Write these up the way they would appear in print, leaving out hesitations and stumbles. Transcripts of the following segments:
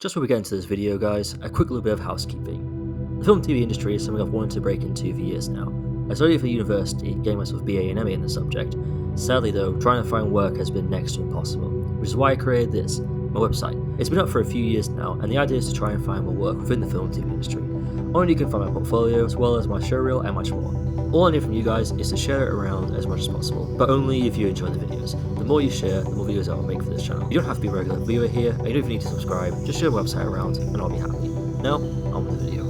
Just before we get into this video, guys, a quick little bit of housekeeping. The film and TV industry is something I've wanted to break into for years now. I studied for university, getting myself a BA and MA in the subject. Sadly though, trying to find work has been next to impossible, which is why I created this, my website. It's been up for a few years now, and the idea is to try and find more work within the film and TV industry. Only you can find my portfolio, as well as my showreel and much more. All I need from you guys is to share it around as much as possible, but only if you enjoy the videos. The more you share, the more videos I will make for this channel. You don't have to be a regular viewer here, and you don't even need to subscribe, just share the website around and I'll be happy. Now, on with the video.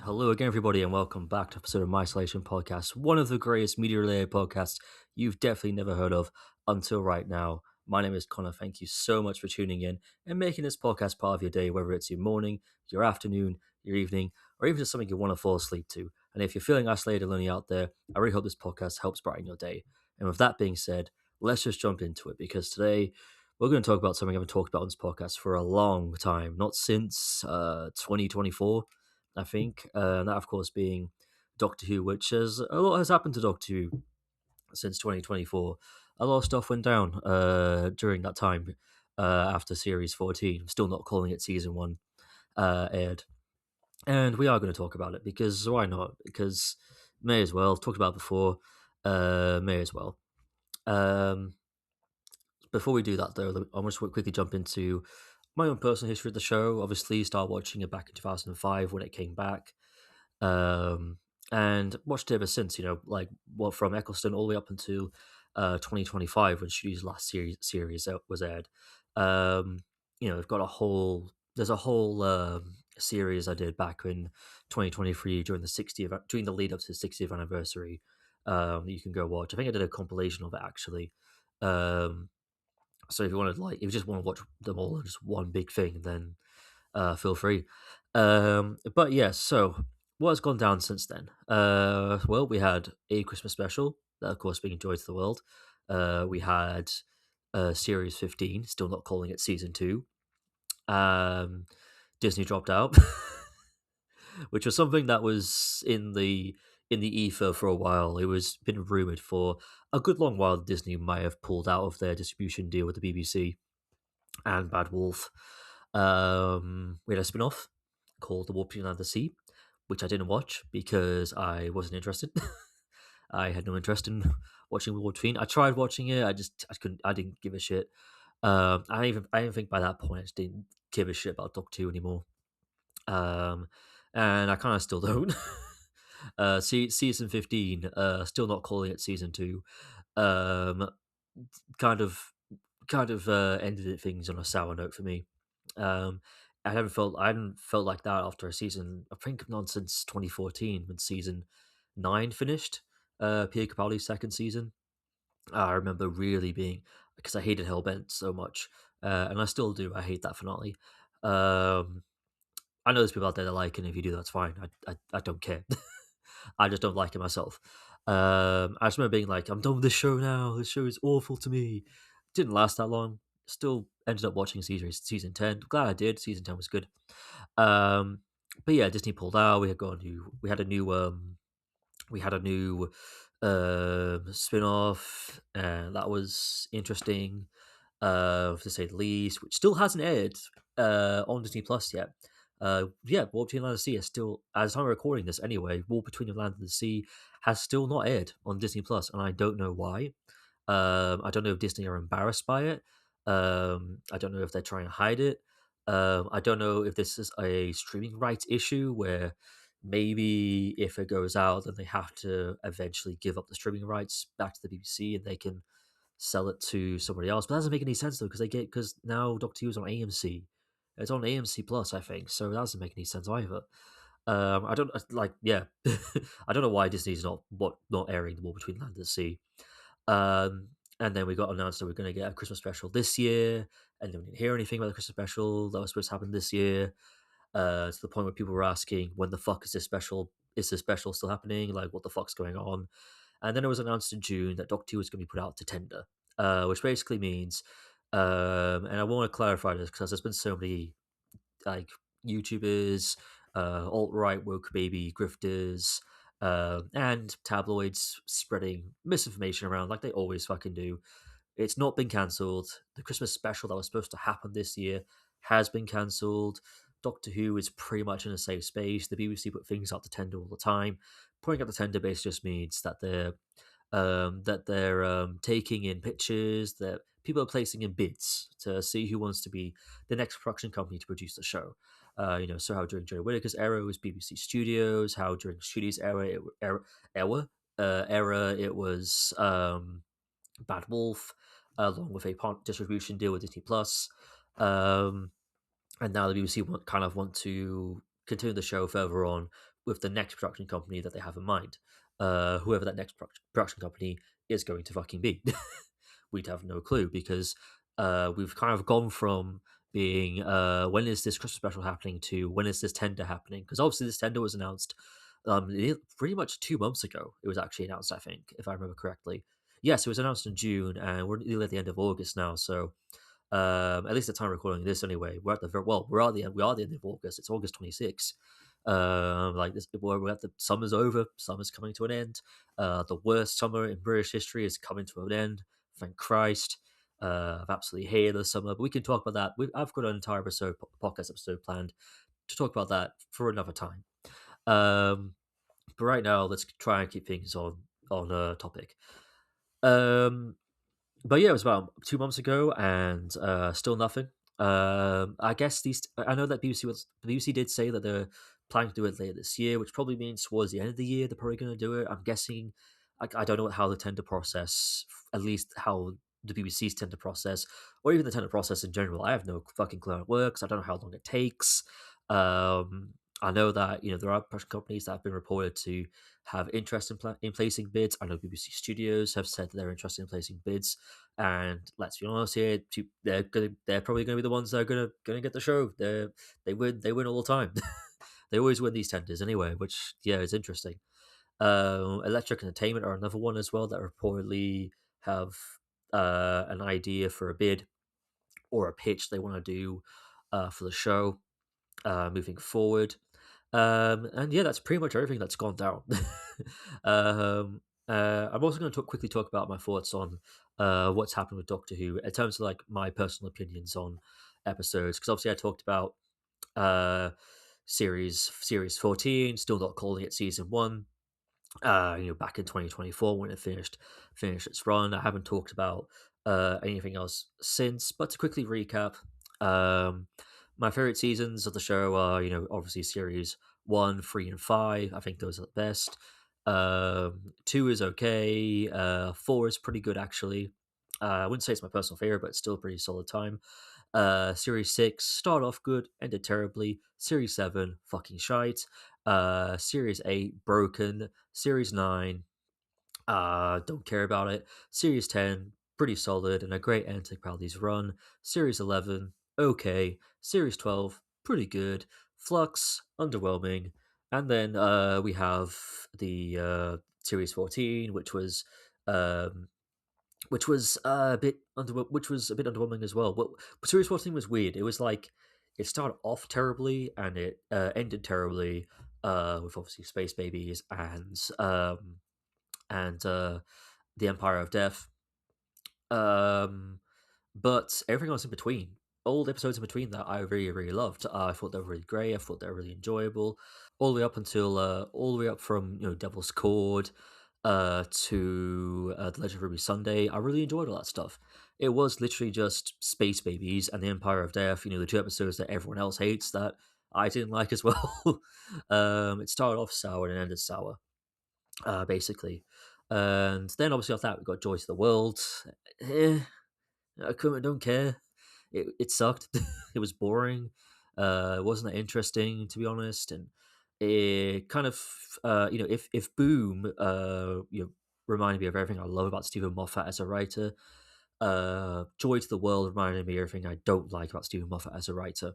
Hello again, everybody, and welcome back to an episode of My Isolation Podcast, one of the greatest media-related podcasts you've definitely never heard of until right now. My name is Connor. Thank you so much for tuning in and making this podcast part of your day, whether it's your morning, your afternoon, your evening, or even just something you want to fall asleep to. And if you're feeling isolated and lonely out there, I really hope this podcast helps brighten your day. And with that being said, let's just jump into it, because today we're going to talk about something I haven't talked about on this podcast for a long time, not since 2024. I think, that of course being Doctor Who, which has a lot has happened to Doctor Who since 2024. A lot of stuff went down during that time after Series 14. I'm still not calling it Season 1 aired. And we are going to talk about it, because why not? Because may as well. Talked about it before, may as well. Before we do that, though, I want to quickly jump into my own personal history of the show. Obviously, started watching it back in 2005 when it came back. And watched it ever since, like from Eccleston all the way up until 2025 when Shooty's last series was aired. I've got there's a whole series I did back in 2023 during the lead up to the 60th anniversary, that you can go watch. I think I did a compilation of it, actually. So if you just want to watch them all in just one big thing, then feel free. But yeah, so what has gone down since then? Well, we had a Christmas special that, of course, being enjoyed to the world. We had Series 15, still not calling it Season 2. Disney dropped out, which was something that was in the ether for a while. It was been rumored for a good long while that Disney might have pulled out of their distribution deal with the BBC and Bad Wolf. We had a spin-off called The War Between Land and the Sea, which I didn't watch because I wasn't interested. I had no interest in watching The War Between. I tried watching it. I didn't give a shit. I didn't think by that point I just didn't give a shit about Doctor Who anymore. And I kind of still don't. Season 15, still not calling it Season 2. Kind of ended things on a sour note for me. I hadn't felt like that after a season. I think not since 2014 when Season 9 finished. Pierre Capaldi's second season. I remember really being, because I hated Hellbent so much, and I still do. I hate that finale. I know there's people out there that like it, and if you do, that's fine. I don't care. I just don't like it myself. I just remember being like, I'm done with this show now. This show is awful to me. Didn't last that long. Still ended up watching season 10. Glad I did. Season 10 was good. But yeah, Disney pulled out. We had a new spin-off, and that was interesting, to say the least, which still hasn't aired on Disney Plus yet. War Between Land and the Sea is still, as I'm recording this anyway, War Between the Land and the Sea has still not aired on Disney Plus, and I don't know why. I don't know if Disney are embarrassed by it. I don't know if they're trying to hide it. I don't know if this is a streaming rights issue where maybe if it goes out, then they have to eventually give up the streaming rights back to the BBC and they can sell it to somebody else. But that doesn't make any sense though, because now Doctor Who's on AMC. It's on AMC Plus, I think, so that doesn't make any sense either. I don't I don't know why Disney's not airing The War Between Land and the Sea. And then we got announced that we're going to get a Christmas special this year, and then we didn't hear anything about the Christmas special that was supposed to happen this year. to the point where people were asking, when the fuck is this special? Is this special still happening? Like, what the fuck's going on? And then it was announced in June that Doctor Who was going to be put out to tender, which basically means, and I want to clarify this because there's been so many like YouTubers, alt right woke baby grifters, and tabloids spreading misinformation around like they always fucking do. It's not been cancelled. The Christmas special that was supposed to happen this year has been cancelled. Doctor Who is pretty much in a safe space. The BBC put things out to tender all the time. Putting out the tender base just means that they're taking in pictures, that people are placing in bids to see who wants to be the next production company to produce the show. So how during Jodie Whittaker's era it was BBC Studios, how during Studios' era it was Bad Wolf, along with a distribution deal with Disney Plus. Um, and now the BBC want to continue the show further on with the next production company that they have in mind. Whoever that next production company is going to fucking be, we'd have no clue because we've kind of gone from being when is this Christmas special happening to when is this tender happening? Because obviously this tender was announced pretty much 2 months ago. It was actually announced, I think, if I remember correctly. Yes, it was announced in June, and we're nearly at the end of August now. So at least the time of recording this anyway, we're at the end. We are at the end of August. It's August 26th. Like this, we're at the summer's over. Summer's coming to an end. The worst summer in British history is coming to an end. Thank Christ. I've absolutely hated the summer, but we can talk about that. I've got an entire podcast episode planned to talk about that for another time. Um, but right now, let's try and keep things on topic. Um, but yeah, it was about 2 months ago, and still nothing. I guess these. I know that the BBC did say that they're planning to do it later this year, which probably means towards the end of the year they're probably going to do it. I'm guessing. I don't know how the tender process, at least how the BBC's tender process, or even the tender process in general. I have no fucking clue how it works. I don't know how long it takes. I know that there are production companies that have been reported to have interest in placing bids. I know BBC Studios have said that they're interested in placing bids, and let's be honest here, they're probably going to be the ones that are going to get the show. They win all the time. They always win these tenders anyway, which is interesting. Electric Entertainment are another one as well that reportedly have an idea for a bid or a pitch they want to do for the show moving forward. And yeah, that's pretty much everything that's gone down. I'm also going to quickly talk about my thoughts on what's happened with Doctor Who in terms of like my personal opinions on episodes. Because obviously, I talked about uh, series 14, still not calling it season one. Back in 2024 when it finished its run. I haven't talked about anything else since. But to quickly recap, um, my favorite seasons of the show are obviously series 1, 3, and 5. I think those are the best. 2 is okay. 4 is pretty good actually. I wouldn't say it's my personal favorite, but it's still a pretty solid time. Series 6 started off good, ended terribly. Series 7 fucking shite. Series 8 broken. Series 9 don't care about it. Series 10 pretty solid and a great end to Capaldi's run. Series 11 okay. Series 12 pretty good. Flux underwhelming. And then we have the Series 14, um, which was a bit underwhelming as well. But Series 14 was weird. It was like it started off terribly and it ended terribly, with obviously space babies and the Empire of Death. But everything else in between, all the episodes in between that, I really really loved. I thought they were really great. I thought they were really enjoyable, all the way up from Devil's Cord to The Legend of Ruby Sunday. I really enjoyed all that stuff. It was literally just Space Babies and the Empire of Death, the two episodes that everyone else hates that I didn't like as well. It started off sour and ended sour, basically. And then obviously after that we got Joy to the World. Eh, I don't care. It sucked. It was boring. It wasn't that interesting to be honest, and it kind of if Boom reminded me of everything I love about Stephen Moffat as a writer. Joy to the World reminded me of everything I don't like about Stephen Moffat as a writer.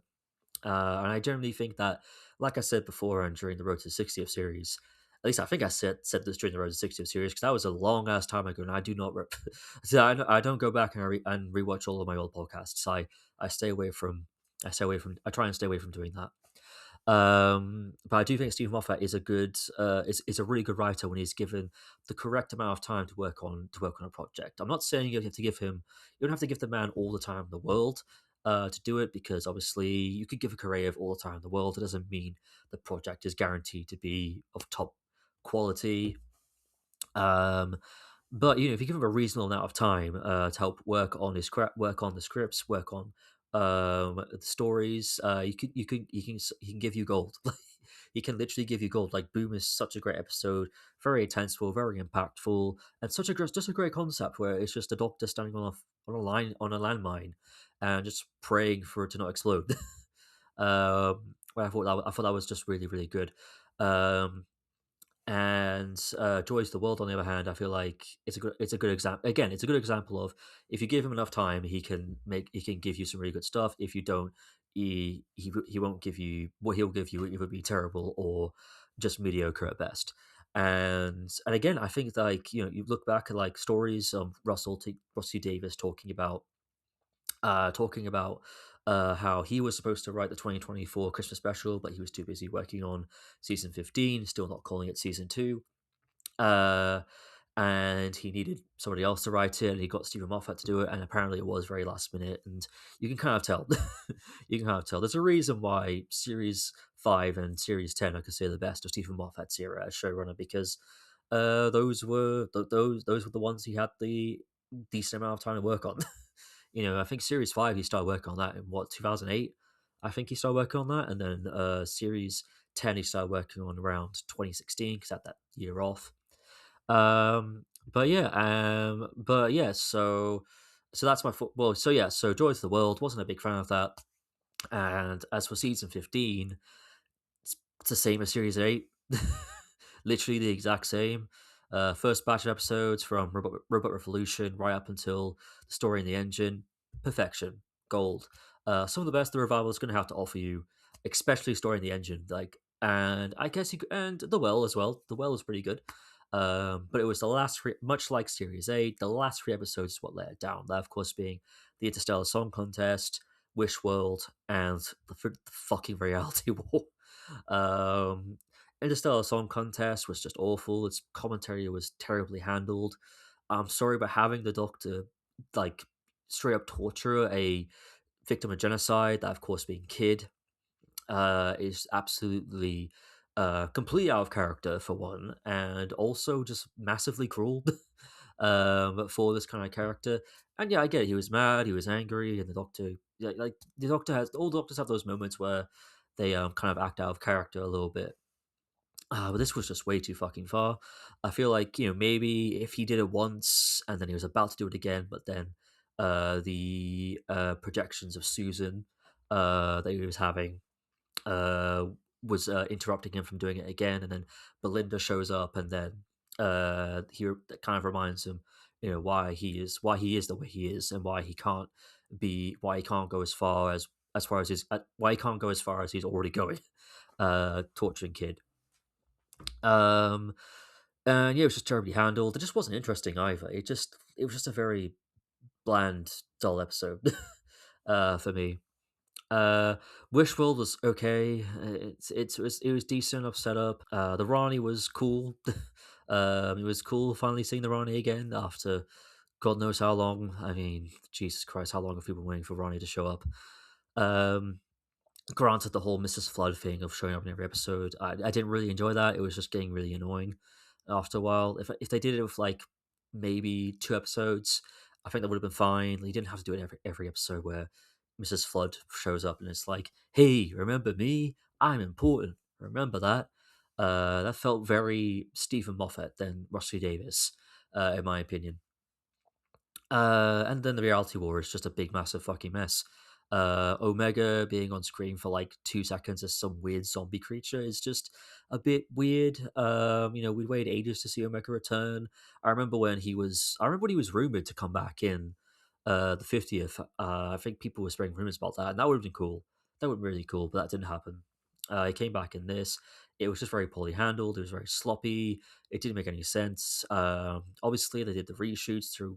And I generally think that, like I said before, and during the Road to 60th series, at least I think I said this during the Road to 60th series because that was a long ass time ago, and I do not. So I don't go back and and rewatch all of my old podcasts. I stay away from. I try and stay away from doing that. But I do think Stephen Moffat is a good is a really good writer when he's given the correct amount of time to work on a project. I'm not saying you have to give him you don't have to give the man all the time in the world to do it, because obviously you could give a Kareev all the time in the world. It doesn't mean the project is guaranteed to be of top quality. Um, but if you give him a reasonable amount of time to help work on work on the scripts, work on the stories, he can give you gold. He can literally give you gold. Like Boom is such a great episode, very intenseful, very impactful, and just a great concept where it's just a doctor standing on a line on a landmine and just praying for it to not explode. I thought that was just really really good. Um, and Joy's the World, on the other hand, I feel like it's a good example. Again, it's a good example of, if you give him enough time, he can give you some really good stuff. If you don't, he won't give you what he'll give you. Will either be terrible or just mediocre at best. And again, I think, like, you look back at like stories of Russell Davis talking about how he was supposed to write the 2024 Christmas special, but he was too busy working on season 15, still not calling it season 2. Uh, and he needed somebody else to write it, and he got Stephen Moffat to do it, and apparently it was very last minute, and you can kind of tell. You can kind of tell. There's a reason why Series 5 and Series 10 are considered the best of Stephen Moffat's era as showrunner, because those were the ones he had the decent amount of time to work on. I think Series 5 he started working on that in 2008. I think he started working on that, and then Series 10 he started working on around 2016 because had that year off. But yeah, so that's my well. So yeah, so Joy to the World, wasn't a big fan of that. And as for season 15, it's the same as series 8. Literally the exact same. First batch of episodes from Robot Revolution right up until the story in the engine, perfection, gold. Some of the best the revival is going to have to offer you, especially story in the engine. And I guess and the well as well. The well is pretty good. But it was the last three, much like Series 8, the last three episodes is what let it down. That, of course, being the Interstellar Song Contest, Wish World, and the fucking Reality War. Um, Interstellar Song Contest was just awful. Its commentary was terribly handled. I'm sorry, but having the Doctor, like, straight up torture a victim of genocide, that, of course, being Kid, is absolutely completely out of character, for one, and also just massively cruel. For this kind of character. And yeah, I get it. He was mad, he was angry, and the Doctor, yeah, like the Doctor has all doctors have those moments where they kind of act out of character a little bit. But this was just way too fucking far. I feel like, maybe if he did it once and then he was about to do it again, but then the projections of Susan that he was having uh, was interrupting him from doing it again, and then Belinda shows up, and then he that kind of reminds him, why he is the way he is, and why he can't go as far as his why he can't go as far as he's already going, torturing Kid. Um, and yeah, it was just terribly handled. It just wasn't interesting either. It was just a very bland, dull episode for me. Uh, Wishworld was okay. It was decent enough setup. The Rani was cool. It was cool finally seeing the Rani again after God knows how long. I mean, Jesus Christ, how long have people been waiting for Rani to show up? Um, Granted, the whole Mrs. Flood thing of showing up in every episode, I didn't really enjoy that. It was just getting really annoying after a while. If they did it with like maybe 2 episodes, I think that would have been fine. You didn't have to do it every episode where Mrs. Flood shows up and it's like, "Hey, remember me? I'm important. Remember that." That felt very Stephen Moffat than Rusty Davis, in my opinion. And then the reality war is just a big, massive fucking mess. Omega being on screen for like 2 seconds as some weird zombie creature is just a bit weird. We waited ages to see Omega return. I remember when he was rumored to come back in the 50th. I think people were spreading rumors about that, and that would have been cool. that would be really cool, but that didn't happen. He came back in this. It was just very poorly handled. It was very sloppy. It didn't make any sense. Obviously, they did the reshoots to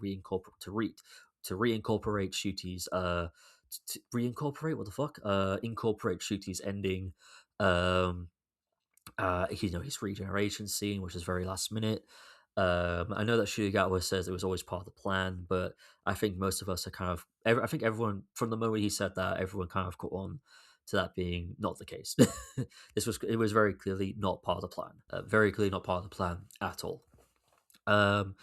reincorporate Shooty's reincorporate what the fuck incorporate Shooty's ending. Um, his regeneration scene, which is very last minute. I know that Shigegawa says it was always part of the plan, but I think most of us are kind of. I think everyone from the moment he said that, everyone kind of caught on to that being not the case. It was very clearly not part of the plan. Very clearly not part of the plan at all. Um,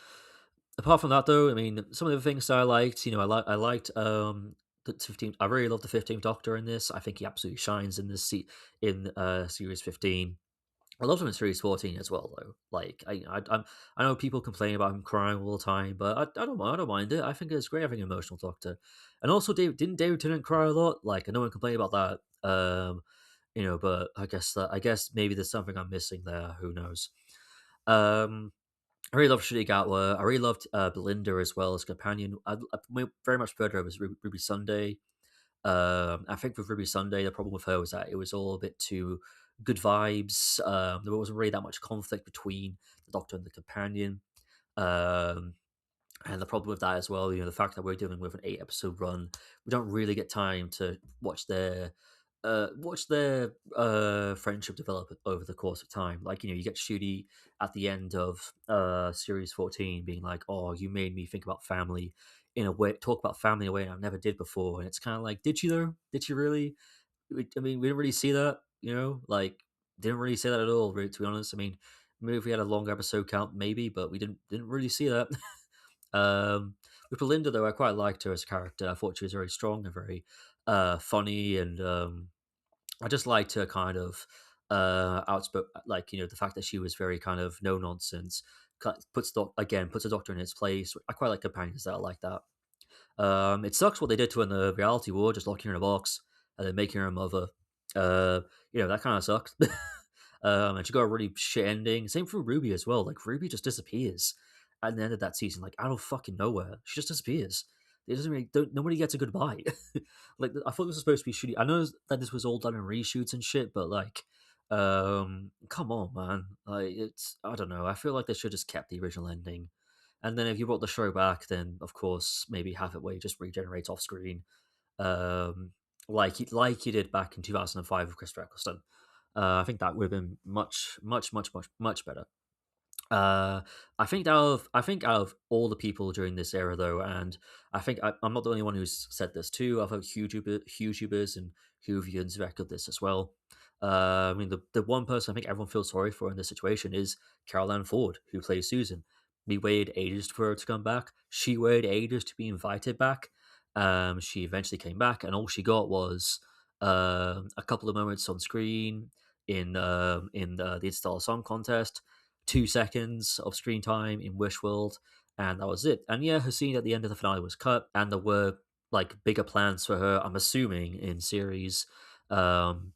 Apart from that, though, I mean, some of the things that I liked, I liked the 15th. I really love the 15th Doctor in this. I think he absolutely shines in series 15. I loved him in Series 14 as well, though. Like, I know people complain about him crying all the time, but I don't mind. I don't mind it. I think it's great having an emotional Doctor. And also, David Tennant cry a lot? Like, I know one complain about that. But I guess maybe there's something I'm missing there. Who knows? Um, I really loved Shigegawa. I really loved Belinda as well as companion. I very much preferred her as Ruby Sunday. I think with Ruby Sunday, the problem with her was that it was all a bit too good vibes. There wasn't really that much conflict between the Doctor and the companion. Um, and the problem with that as well, the fact that we're dealing with an 8 episode run, we don't really get time to watch their friendship develop over the course of time. Like, you get Shooty at the end of series 14 being like, "Oh, you made me think about family in a way, talk about family in a way I never did before." And it's kind of like, did you though? Did you really? I mean, we didn't really see that, like didn't really see that at all. To be honest, I mean, maybe if we had a long episode count, maybe, but we didn't really see that. With Belinda, though, I quite liked her as a character. I thought she was very strong and very funny, and I just liked her kind of outspoken, like, the fact that she was very kind of no nonsense. Puts a doctor in his place. I quite like companions that are like that. It sucks what they did to her in the reality war, just locking her in a box and then making her a mother. Uh, that kind of sucks. And she got a really shit ending. Same for Ruby as well. Like, Ruby just disappears at the end of that season, like, out of fucking nowhere. She just disappears. It doesn't really. Nobody gets a goodbye. Like, I thought this was supposed to be shitty. I know that this was all done in reshoots and shit, but like, come on, man. Like, it's, I don't know. I feel like they should just kept the original ending. And then if you brought the show back, then of course maybe have it where you just regenerate off screen, like you did back in 2005 with Chris Eccleston. I think that would have been much, much, much, much, much better. Uh, I think out of all the people during this era, though, and I'm not the only one who's said this too. I've heard huge YouTubers and Whovians who echoed this as well. I mean, the one person I think everyone feels sorry for in this situation is Carol Ann Ford, who plays Susan. We waited ages for her to come back. She waited ages to be invited back. She eventually came back, and all she got was a couple of moments on screen in the Install Song contest, 2 seconds of screen time in Wishworld, and that was it. And yeah, her scene at the end of the finale was cut, and there were like bigger plans for her. I'm assuming um,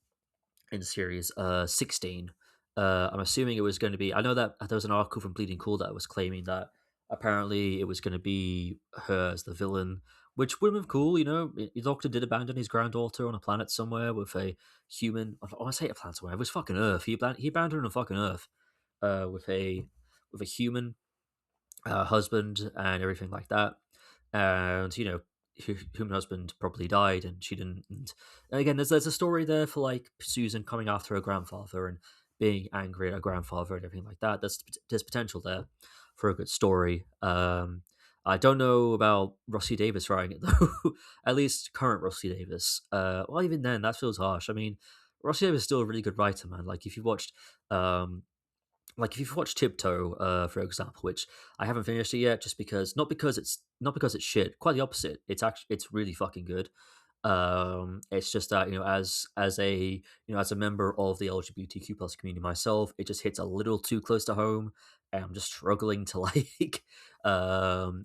in series 16. I'm assuming it was going to be. I know that there was an article from Bleeding Cool that was claiming that apparently it was going to be her as the villain, which would have been cool. The Doctor did abandon his granddaughter on a planet somewhere with a human. I want to say a planet somewhere. It was fucking Earth. He abandoned her on fucking Earth with a human husband and everything like that. And human husband probably died, and she didn't. And again, there's a story there for like Susan coming after her grandfather and being angry at her grandfather and everything like that. There's potential there for a good story. I don't know about Rossi Davis writing it though. At least current Rossi Davis. Well, even then, that feels harsh. I mean, Rossi Davis is still a really good writer, man. Um, if you've watched Tiptoe, for example, which I haven't finished it yet, just because not because it's shit. Quite the opposite. It's really fucking good. It's just that as a member of the LGBTQ plus community myself, it just hits a little too close to home, and I'm just struggling to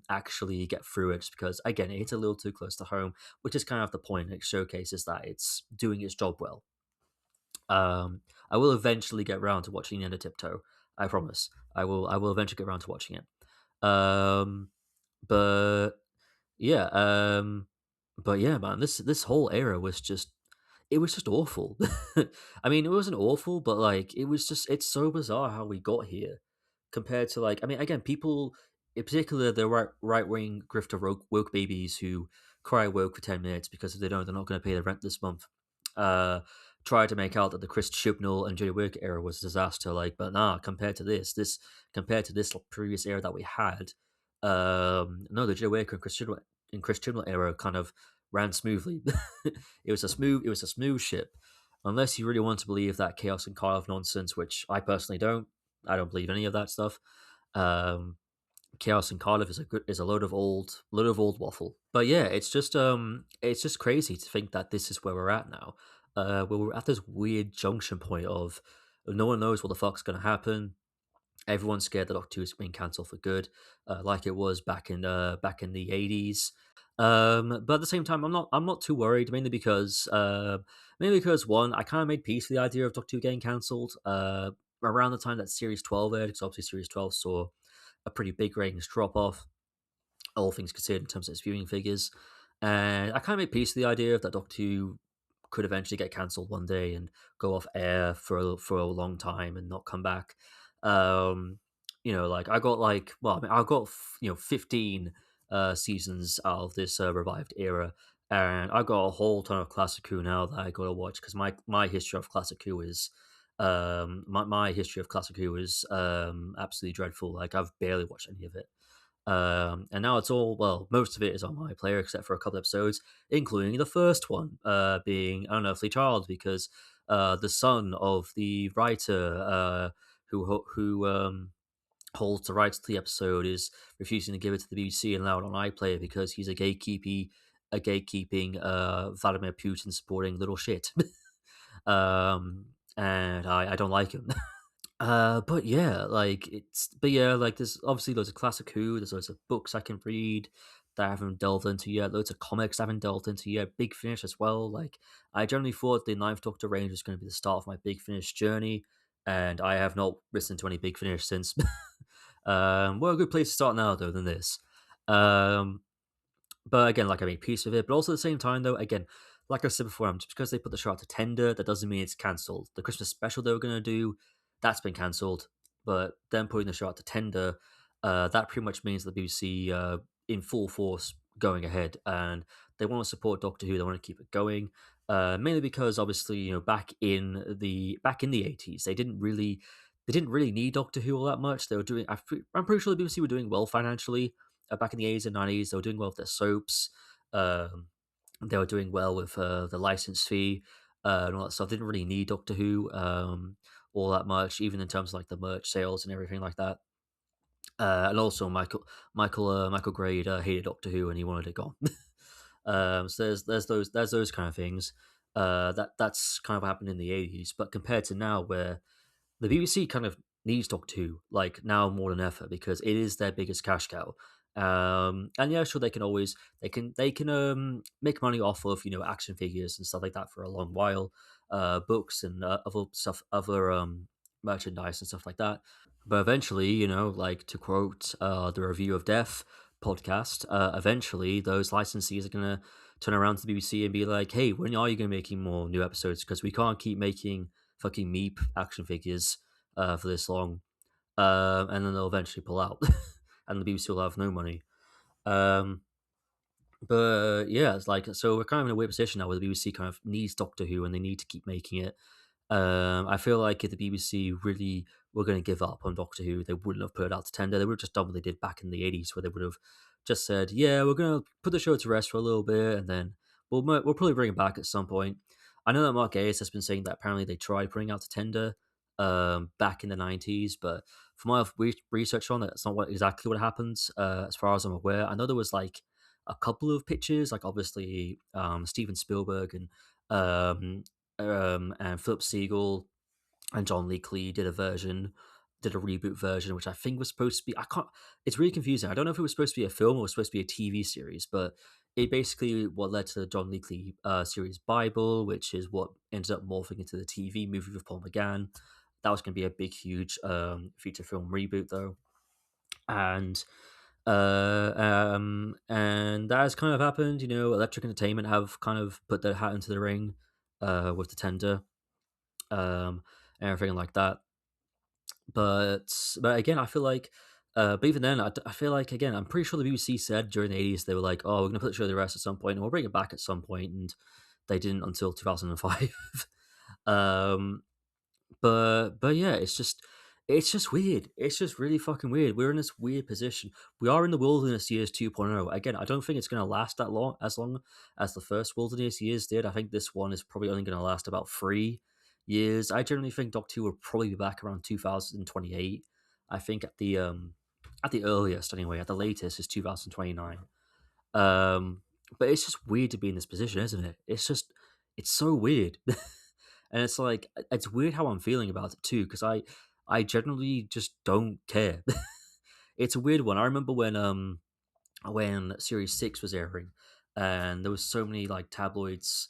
actually get through it, just because again it hits a little too close to home, which is kind of the point. It showcases that it's doing its job well. I will eventually get around to watching the end of Tiptoe. I promise. I will eventually get around to watching it. But yeah, but yeah, man, this whole era was just it was just awful. I mean, it wasn't awful, but like it was just it's so bizarre how we got here compared to like I mean, again, people in particular the right wing grifter woke babies who cry woke for 10 minutes because if they don't, they're not going to pay the rent this month. Uh, Try to make out that the Chris Chibnall and Jodie Whittaker era was a disaster. Like, but nah, compared to this compared to this previous era that we had, no, the Jodie Whittaker and Chris Chibnall era kind of ran smoothly. It was a smooth ship, unless you really want to believe that chaos and carve nonsense, which I personally don't. I don't believe any of that stuff. Um, Chaos in Cardiff is a load of old waffle. But yeah, it's just crazy to think that this is where we're at now. Where we're at this weird junction point of no one knows what the fuck's gonna happen. Everyone's scared that Doctor Who is being cancelled for good, like it was back in the 80s. But at the same time, I'm not too worried, mainly because one, I kind of made peace with the idea of Doctor Who getting cancelled. Around the time that Series 12 aired, because obviously Series 12 saw a pretty big ratings drop off, all things considered in terms of its viewing figures. And I kind of made peace with the idea that Doctor Who could eventually get cancelled one day and go off air for a long time and not come back. Um, like I got I got 15 seasons out of this revived era, and I got a whole ton of Classic Who now that I got to watch because my history of Classic Who is my history of Classic Who is absolutely dreadful. Like I've barely watched any of it. And now it's all well, most of it is on my player except for a couple episodes, including the first one, being Unearthly Child, because the son of the writer who holds the rights to the episode is refusing to give it to the BBC and allow it on iPlayer because he's a gatekeeping Vladimir Putin supporting little shit. And I don't like him. But yeah, like there's obviously loads of classic Who. There's loads of books I can read that I haven't delved into yet. Loads of comics I haven't delved into yet. Big Finish as well. Like I generally thought the Ninth Doctor range was going to be the start of my Big Finish journey, and I have not listened to any Big Finish since. Well, a good place to start now though than this. Um, but again, like I made peace with it. But also at the same time, though, again, like I said before, just because they put the show out to tender, that doesn't mean it's cancelled. The Christmas special they were going to do, that's been cancelled. But then putting the show out to tender, that pretty much means the BBC in full force going ahead, and they want to support Doctor Who. They want to keep it going, mainly because obviously back in the 80s, they didn't really need Doctor Who all that much. They were doing. I'm pretty sure the BBC were doing well financially back in the 80s and 90s. They were doing well with their soaps. Um, they were doing well with the license fee and all that stuff. They didn't really need Doctor Who all that much, even in terms of like the merch sales and everything like that. And also, Michael Grade hated Doctor Who and he wanted it gone. So there's those kind of things. That's kind of happened in the 80s, but compared to now, where the BBC kind of needs Doctor Who like now more than ever because it is their biggest cash cow. And yeah, sure, they can make money off of action figures and stuff like that for a long while, books and other merchandise and stuff like that. But eventually, like to quote the Review of Death podcast, eventually those licensees are gonna turn around to the BBC and be like, "Hey, when are you gonna be making more new episodes? Because we can't keep making fucking Meep action figures for this long." And then they'll eventually pull out, and the BBC will have no money. Um, but yeah, it's like so we're kind of in a weird position now where the BBC kind of needs Doctor Who and they need to keep making it. I feel like if the BBC really were going to give up on Doctor Who, they wouldn't have put it out to tender. They would have just done what they did back in the 80s, where they would have just said, "Yeah, we're going to put the show to rest for a little bit, and then we'll probably bring it back at some point." I know that Mark Gatiss has been saying that apparently they tried putting out to tender back in the 90s, but from what I've researched on it, that's not exactly what happens. As far as I'm aware, I know there was like a couple of pitches, like obviously Steven Spielberg and Philip Siegel and John Leakey did a reboot version, which I think was supposed to be. I can't. It's really confusing. I don't know if it was supposed to be a film or it was supposed to be a TV series, but it basically what led to the John Leakey series Bible, which is what ended up morphing into the TV movie with Paul McGann. That was going to be a big, huge feature film reboot, though, and and that has kind of happened. Electric Entertainment have kind of put their hat into the ring with the tender, and everything like that. But again, I feel like, but even then, I feel like again, I'm pretty sure the BBC said during the 80s they were like, "Oh, we're gonna put the show to rest at some point, and we'll bring it back at some point," and they didn't until 2005. um, but yeah, it's just weird. It's just really fucking weird. We're in this weird position. We are in the wilderness years 2.0. Again, I don't think it's going to last that long as the first wilderness years did. I think this one is probably only going to last about 3 years. I generally think Doctor Who will probably be back around 2028. I think at the earliest anyway, at the latest is 2029. But it's just weird to be in this position, isn't it? It's so weird. And it's like it's weird how I'm feeling about it too, because I generally just don't care. It's a weird one. I remember when Series 6 was airing, and there was so many like tabloids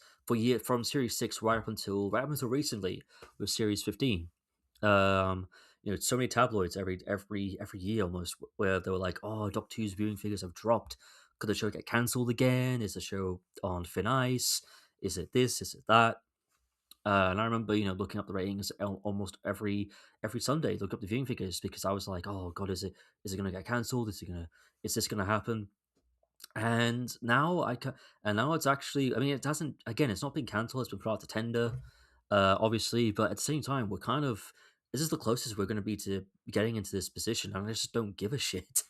from Series 6 right up until recently with Series 15. Um, so many tabloids every year almost, where they were like, "Oh, Doctor Who's viewing figures have dropped. Could the show get cancelled again? Is the show on thin ice? Is it this? Is it that?" And I remember, looking up the ratings almost every Sunday, look up the viewing figures because I was like, "Oh God, is it going to get cancelled? Is this going to happen?" And now and now it's actually, I mean, it doesn't. Again, it's not been cancelled. It's been put out to tender, obviously. But at the same time, we're kind of this is the closest we're going to be to getting into this position, and I just don't give a shit.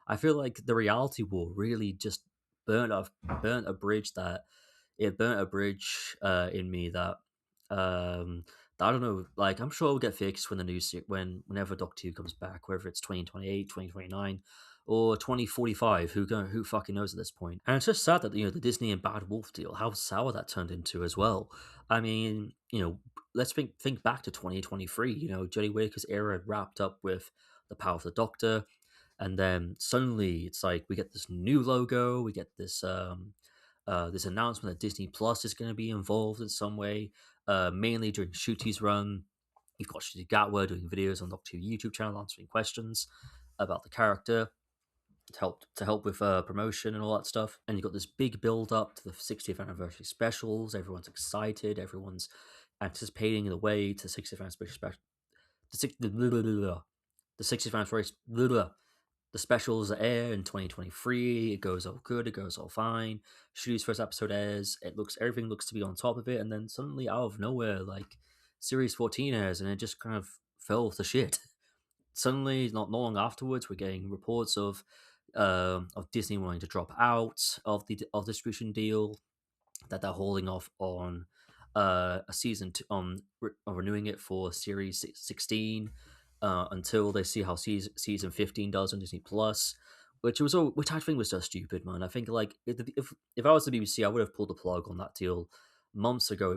I feel like the reality war really just burnt a burnt a bridge that it burnt a bridge in me that I don't know. Like, I'm sure it'll get fixed when the whenever Doctor Who comes back, whether it's 2028, 2029, or 2045. Who fucking knows at this point? And it's just sad that the Disney and Bad Wolf deal, how sour that turned into as well. I mean, let's think back to 2023. Jodie Whittaker's era had wrapped up with the Power of the Doctor, and then suddenly it's like we get this new logo, we get this announcement that Disney Plus is going to be involved in some way, mainly during Shooty's run. You've got Shooty Gatwa doing videos on Doctor Who YouTube channel answering questions about the character to help with promotion and all that stuff. And you've got this big build up to the 60th anniversary specials. Everyone's excited. Everyone's anticipating the way to 60th anniversary special. The 60th anniversary. The specials air in 2023. It goes all good. It goes all fine. Shooty's first episode airs. Everything looks to be on top of it, and then suddenly out of nowhere, like Series 14 airs, and it just kind of fell to shit. Suddenly, not long afterwards, we're getting reports of Disney wanting to drop out of the distribution deal, that they're holding off on a season on renewing it for Series 16 until they see how season 15 does on Disney Plus, which I think was so stupid, man. I think like if I was the BBC, I would have pulled the plug on that deal months ago,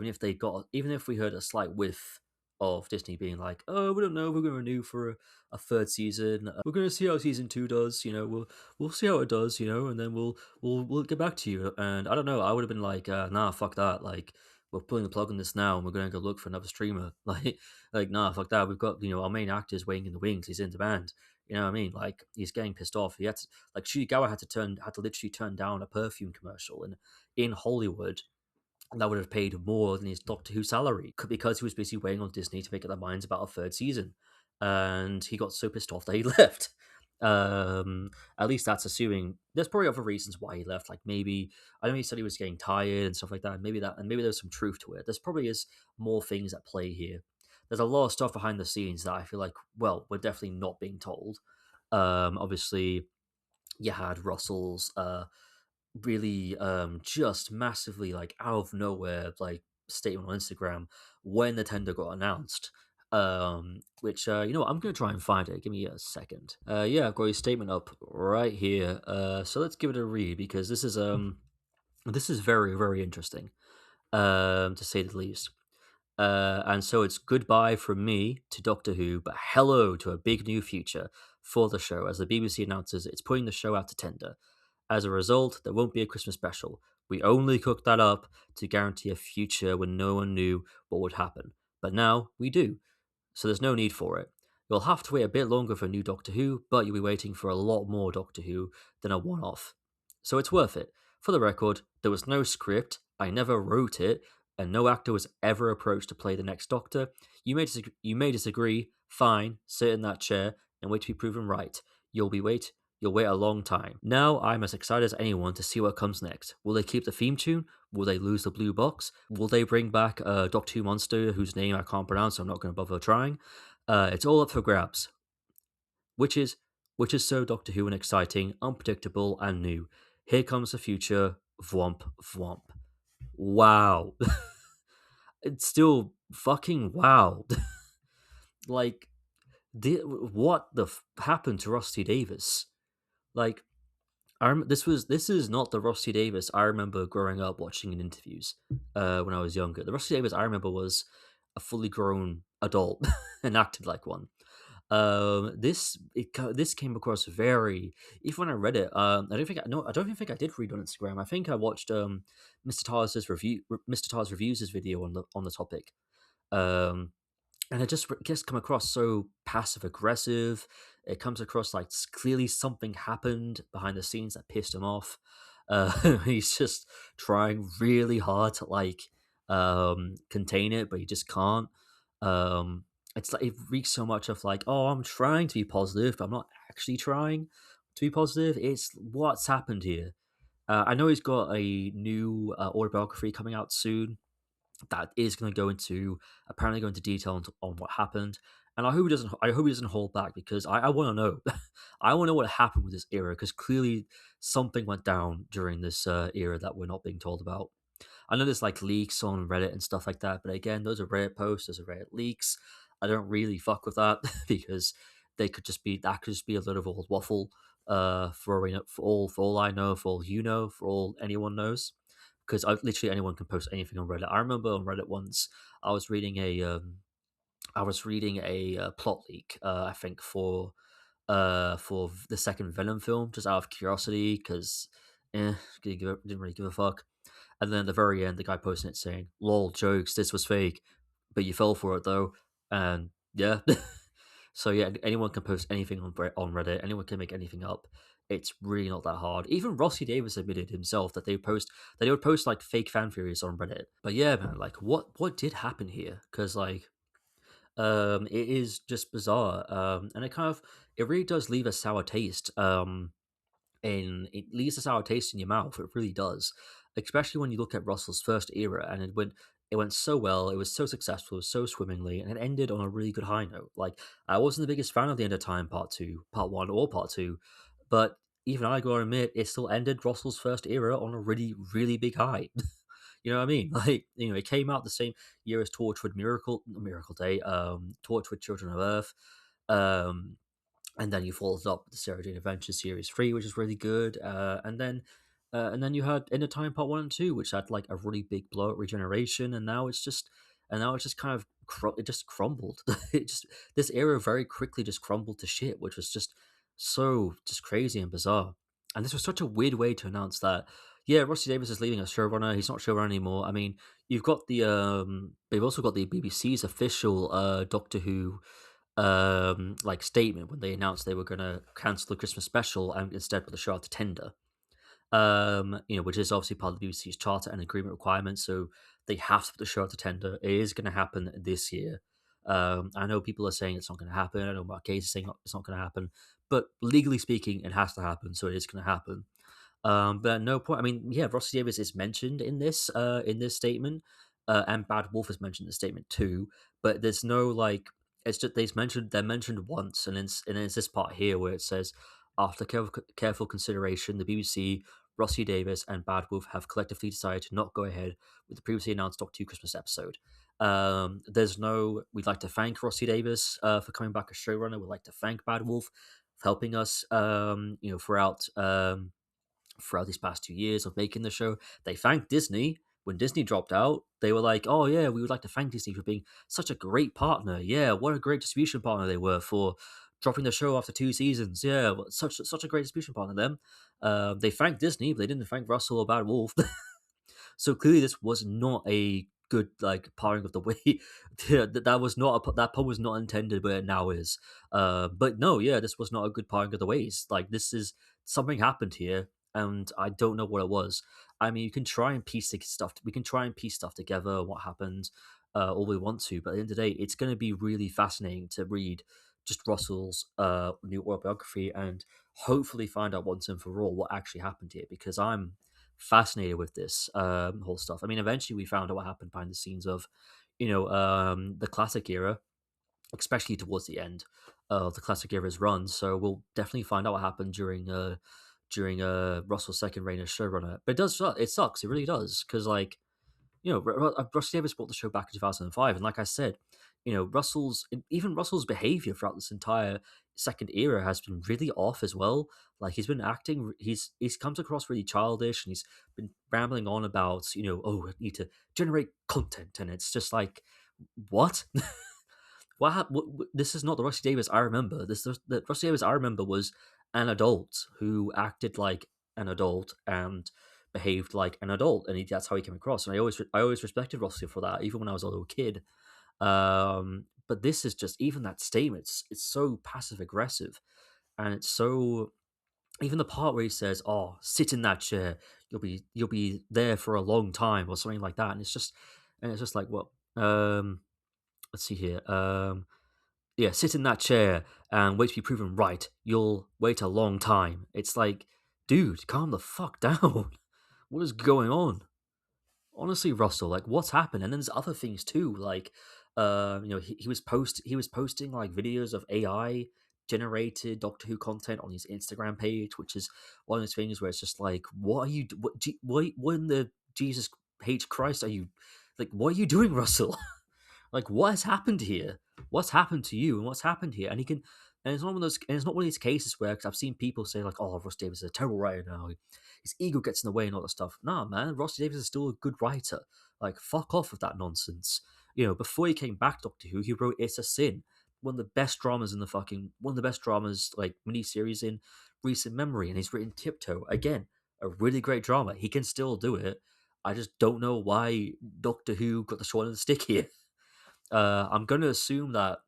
even if we heard a slight whiff of Disney being like, "Oh, we don't know, we're going to renew for a third season. We're going to see how season 2 does. We'll see how it does. And then we'll get back to you." And I don't know, I would have been like, "Nah, fuck that. Like, we're pulling the plug on this now, and we're going to go look for another streamer." Like, nah, fuck that. We've got our main actor's waiting in the wings. He's in demand. You know what I mean? Like, he's getting pissed off. He had to, like, Shigawa had to literally turn down a perfume commercial in Hollywood that would have paid more than his Doctor Who salary because he was basically waiting on Disney to make up their minds about a third season, and he got so pissed off that he left. At least that's assuming. There's probably other reasons why he left. Like, maybe I know he said he was getting tired and stuff like that. Maybe there's some truth to it. There's probably is more things at play here. There's a lot of stuff behind the scenes that I feel like, well, we're definitely not being told. Obviously, you had Russell's really just massively like out of nowhere like statement on Instagram when the tender got announced. Which I'm gonna try and find it. Give me a second. Yeah, I've got his statement up right here. So let's give it a read because this is very, very interesting. To say the least. And so it's goodbye from me to Doctor Who, but hello to a big new future for the show as the BBC announces it's putting the show out to tender. As a result, there won't be a Christmas special. We only cooked that up to guarantee a future when no one knew what would happen. But now we do, so there's no need for it. You'll have to wait a bit longer for a new Doctor Who, but you'll be waiting for a lot more Doctor Who than a one off. So it's worth it. For the record, there was no script, I never wrote it, and no actor was ever approached to play the next Doctor. You may disagree. Fine, sit in that chair and wait to be proven right. You'll wait a long time. Now I'm as excited as anyone to see what comes next. Will they keep the theme tune? Will they lose the blue box? Will they bring back a Doctor Who monster whose name I can't pronounce, so I'm not going to bother trying? It's all up for grabs. Which is so Doctor Who and exciting, unpredictable, and new. Here comes the future. Vwomp, vwomp. Wow. It's still fucking wow. Like, what the happened to Rusty Davis? Like, this is not the Rusty Davis I remember growing up watching in interviews when I was younger. The Rusty Davis I remember was a fully grown adult and acted like one. This came across very. Even when I read it, I don't even think I did read on Instagram. I think I watched Mr. Tars reviews video on the topic. Um, and it just come across so passive aggressive. It comes across like clearly something happened behind the scenes that pissed him off. He's just trying really hard to contain it, but he just can't. It's like it reeks so much of like, oh, I'm trying to be positive, but I'm not actually trying to be positive. It's what's happened here. I know he's got a new autobiography coming out soon that is going to go into detail on what happened. And I hope he doesn't hold back because I want to know. I want to know what happened with this era because clearly something went down during this era that we're not being told about. I know there's like leaks on Reddit and stuff like that, but again, those are Reddit posts, those are Reddit leaks. I don't really fuck with that because that could just be a lot of old waffle. For all I know, for all you know, for all anyone knows, because literally anyone can post anything on Reddit. I remember on Reddit once I was reading a plot leak, I think for the second Venom film, just out of curiosity, because didn't really give a fuck. And then at the very end, the guy posting it saying, "Lol, jokes, this was fake, but you fell for it though." And yeah, so yeah, anyone can post anything on Reddit. Anyone can make anything up. It's really not that hard. Even Rossi Davis admitted himself that they would post like fake fan theories on Reddit. But yeah, man, like what did happen here? Because it is just bizarre. And it really does leave a sour taste. And it leaves a sour taste in your mouth. It really does, especially when you look at Russell's first era, and it went so well. It was so successful, so swimmingly, and it ended on a really good high note. Like I wasn't the biggest fan of the End of Time Part One, or Part Two, but even I gotta admit, it still ended Russell's first era on a really, really big high. You know what I mean? Like, it came out the same year as Miracle Day, Torchwood Children of Earth. Um, and then you followed up with the Sarah Jane Adventures Series 3, which is really good. And then you had End of Time Part 1 and 2, which had like a really big blow at regeneration, and now it's just kind of it just crumbled. It just This era very quickly just crumbled to shit, which was just so just crazy and bizarre. And this was such a weird way to announce that. Yeah, Rusty Davis is leaving as showrunner. He's not showrunner anymore. I mean, they've also got the BBC's official Doctor Who statement when they announced they were going to cancel the Christmas special and instead put the show out to tender. Which is obviously part of the BBC's charter and agreement requirements, so they have to put the show out to tender. It is going to happen this year. I know people are saying it's not going to happen. I know Mark Gaze is saying it's not going to happen, but legally speaking, it has to happen, so it is going to happen. But at no point, I mean, yeah, Rossi Davis is mentioned in this statement, and Bad Wolf is mentioned in the statement too. But there's no like, it's just they're mentioned once, and it's this part here where it says, after careful consideration, the BBC, Rossi Davis, and Bad Wolf have collectively decided to not go ahead with the previously announced Doctor Who Christmas episode. We'd like to thank Rossi Davis for coming back as showrunner. We'd like to thank Bad Wolf for helping us, throughout these past 2 years of making the show. They thanked Disney when Disney dropped out. They were like, "Oh yeah, we would like to thank Disney for being such a great partner. Yeah, what a great distribution partner they were for dropping the show after 2 seasons. Yeah, such a great distribution partner." Them. They thanked Disney, but they didn't thank Russell or Bad Wolf. So clearly, this was not a good parting of the way. That pun was not intended, but it now is. But no, yeah, this was not a good parting of the ways. Like this is something happened here, and I don't know what it was. I mean, you can try and piece stuff. We can try and piece stuff together. What happened, all we want to. But at the end of the day, it's going to be really fascinating to read just Russell's new autobiography and hopefully find out once and for all what actually happened here, because I'm fascinated with this whole stuff. I mean, eventually we found out what happened behind the scenes of, the classic era, especially towards the end of the classic era's run. So we'll definitely find out what happened during Russell's second reign as showrunner. But it does suck. It sucks. It really does, because like, Russell Davis brought the show back in 2005, and like I said, Russell's behavior throughout this entire second era has been really off as well. Like, he's been acting, he's comes across really childish, and he's been rambling on about, oh, I need to generate content, and it's just like, what? This is not the Rusty Davis I remember. The Rusty Davis I remember was an adult who acted like an adult and behaved like an adult, and that's how he came across. And I always respected Rusty for that, even when I was a little kid. But this is just, even that statement. It's so passive aggressive, and it's so, even the part where he says, "Oh, sit in that chair. You'll be there for a long time," or something like that. And it's just like, well, let's see here. Yeah, sit in that chair and wait to be proven right. You'll wait a long time. It's like, dude, calm the fuck down. What is going on? Honestly, Russell, like, what's happened? And then there's other things too, like, he was posting like videos of AI generated Doctor Who content on his Instagram page, which is one of those things where it's just like, what are you, what in the Jesus H Christ are you, like, what are you doing, Russell? Like, what has happened here? What's happened to you, and what's happened here? And he can, and it's not one of those, and it's not one of these cases where, because I've seen people say like, "Oh, Ross Davis is a terrible writer now. His ego gets in the way and all that stuff." Nah, man, Ross Davis is still a good writer. Like, fuck off with that nonsense. Before he came back to Doctor Who, he wrote "It's a Sin," one of the best dramas, like, miniseries in recent memory, and he's written Tiptoe, again, a really great drama. He can still do it. I just don't know why Doctor Who got the short end of the stick here. I'm going to assume that,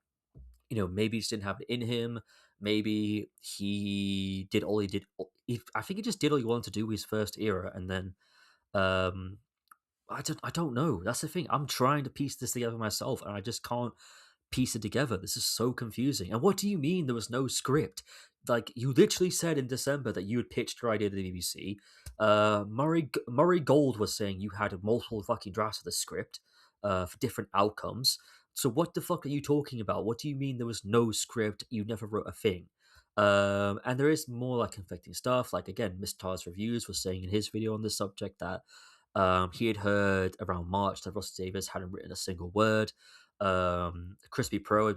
maybe he just didn't have it in him. Maybe he did all he did. I think he just did all he wanted to do with his first era, and then um, I don't know. That's the thing. I'm trying to piece this together myself, and I just can't piece it together. This is so confusing. And what do you mean there was no script? Like, you literally said in December that you had pitched your idea to the BBC. Murray Gold was saying you had multiple fucking drafts of the script for different outcomes. So what the fuck are you talking about? What do you mean there was no script? You never wrote a thing. And there is more like conflicting stuff. Like, again, Mr. Tar's Reviews was saying in his video on this subject that he had heard around March that Ross Davis hadn't written a single word. Crispy Pro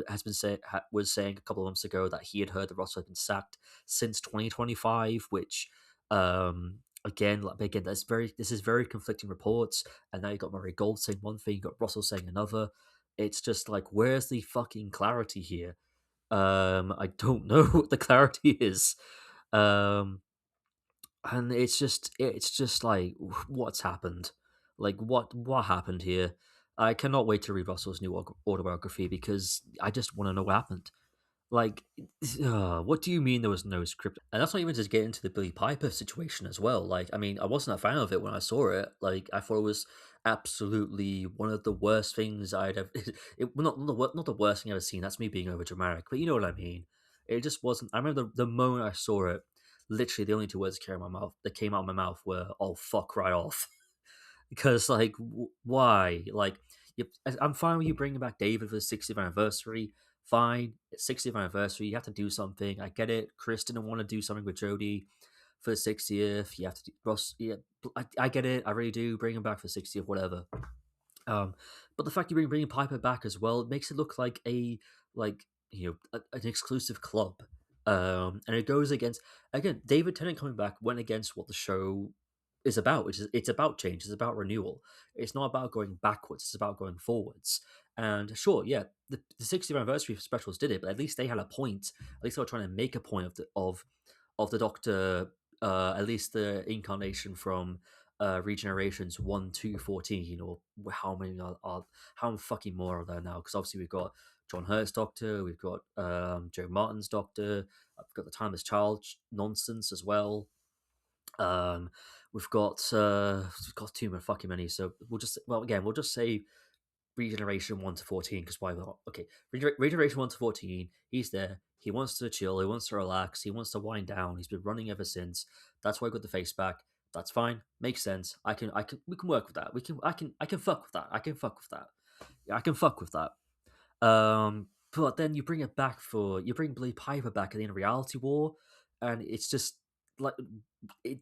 was saying a couple of months ago that he had heard that Russell had been sacked since 2025, which again, this is very conflicting reports. And now you got Murray Gold saying one thing, you got Russell saying another. It's just like, where's the fucking clarity here? I don't know what the clarity is. And it's just like, what's happened? Like, what happened here? I cannot wait to read Russell's new autobiography, because I just want to know what happened. Like, what do you mean there was no script? And that's not even to get into the Billy Piper situation as well. Like, I mean, I wasn't a fan of it when I saw it. Like, I thought it was absolutely one of the worst things I'd ever. Not the worst thing I've ever seen. That's me being over dramatic, but you know what I mean. It just wasn't. I remember the moment I saw it. Literally, the only two words that came out of my mouth were "oh fuck right off," because like, why? Like, I'm fine with you bringing back David for the 60th anniversary. Fine, it's 60th anniversary. You have to do something. I get it. Chris didn't want to do something with Jodie for the 60th. You have to do Ross. Yeah, I get it. I really do. Bring him back for the 60th, whatever. But the fact you bringing Piper back as well, it makes it look like an exclusive club. And it goes against, again, David Tennant coming back went against what the show is about, which is, it's about change, it's about renewal. It's not about going backwards, it's about going forwards. And sure, yeah, the 60th anniversary specials did it, but at least they had a point. At least they were trying to make a point of the Doctor, at least the incarnation from regenerations 1 to 14, or how many are how fucking more are there now? Because obviously we've got John Hurt's Doctor, we've got Joe Martin's Doctor, we've got the Timeless Child nonsense as well. Um, we've got too many fucking many. So we'll just say Regeneration 1 to 14, because why not? Okay, Regeneration 1 to 14, he's there. He wants to chill, he wants to relax, he wants to wind down. He's been running ever since. That's why I got the face back. That's fine. Makes sense. We can work with that. I can fuck with that. I can fuck with that. Yeah, I can fuck with that. But then you bring Billy Piper back at the end of Reality War, and it's just like it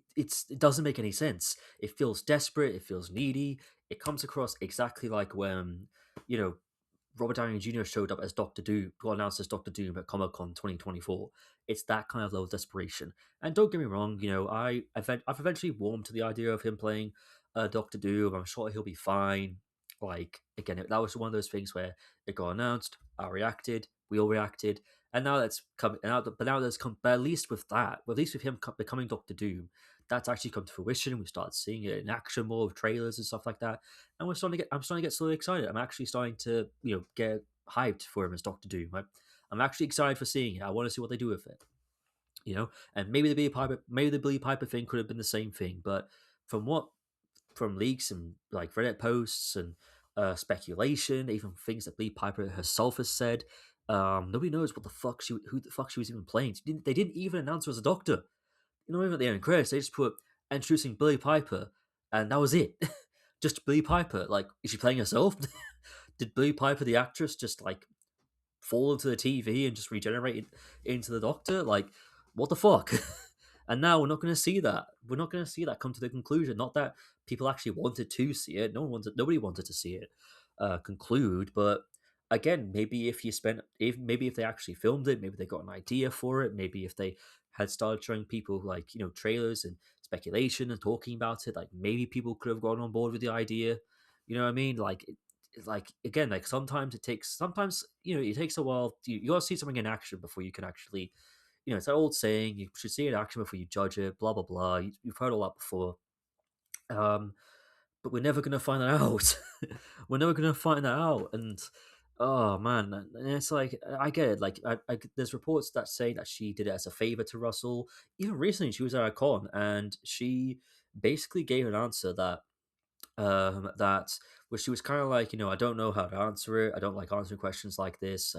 doesn't make any sense. It feels desperate. It feels needy. It comes across exactly like when you know Robert Downey Jr. showed up as Doctor Doom, got announced as Doctor Doom at Comic Con 2024. It's that kind of level of desperation. And don't get me wrong, I've eventually warmed to the idea of him playing Doctor Doom. I'm sure he'll be fine. Like again, that was one of those things where it got announced. I reacted. We all reacted. And now that's come. But now there's come. But at least with that, at least with him becoming Doctor Doom, that's actually come to fruition. We started seeing it in action more with trailers and stuff like that, and I'm starting to get slowly excited. I'm actually starting to get hyped for him as Doctor Doom. I'm actually excited for seeing it. I want to see what they do with it. And maybe the Billy Piper thing could have been the same thing, but from leaks and like Reddit posts and speculation, even things that Billy Piper herself has said, nobody knows who the fuck she was even playing. They didn't even announce her as a doctor. Even at the end credits, they just put introducing Billy Piper, and that was it. Just Billy Piper. Like, is she playing herself? Did Billy Piper, the actress, just like fall into the TV and just regenerate into the Doctor? Like, what the fuck? And now we're not going to see that. We're not going to see that come to the conclusion. Not that people actually wanted to see it. Nobody wanted to see it conclude. But again, maybe if they actually filmed it, maybe they got an idea for it. Maybe if they had started showing people like trailers and speculation and talking about it, like maybe people could have gone on board with the idea. You know what I mean? Like again, like sometimes it takes a while. You got to see something in action before you can actually it's that old saying, you should see it in action before you judge it, blah, blah, blah. You've heard all that before. Um, but we're never going to find that out. We're never going to find that out. And, oh, man. And it's like, I get it. Like, there's reports that say that she did it as a favor to Russell. Even recently, she was at a con and she basically gave an answer that where she was kind of like, I don't know how to answer it. I don't like answering questions like this.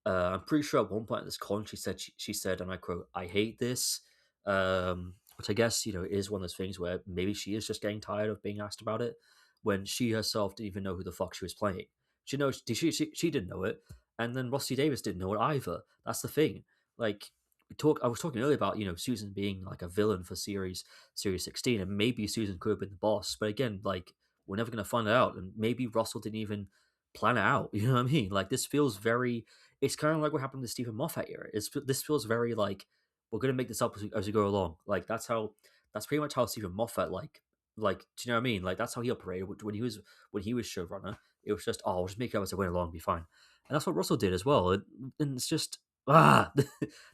I'm pretty sure at one point in this con, she said, and I quote, "I hate this," which I guess is one of those things where maybe she is just getting tired of being asked about it when she herself didn't even know who the fuck she was playing. She didn't know it, and then Rossi Davis didn't know it either. That's the thing. Like I was talking earlier about Susan being like a villain for series 16, and maybe Susan could have been the boss, but again, like we're never gonna find it out, and maybe Russell didn't even plan it out. You know what I mean? Like this feels very it's kind of like what happened in the Stephen Moffat era. This feels very like we're gonna make this up as we go along. Like that's pretty much how Stephen Moffat like do you know what I mean? Like that's how he operated when he was showrunner. It was just we'll just make it up as we went along, and be fine. And that's what Russell did as well. And it's just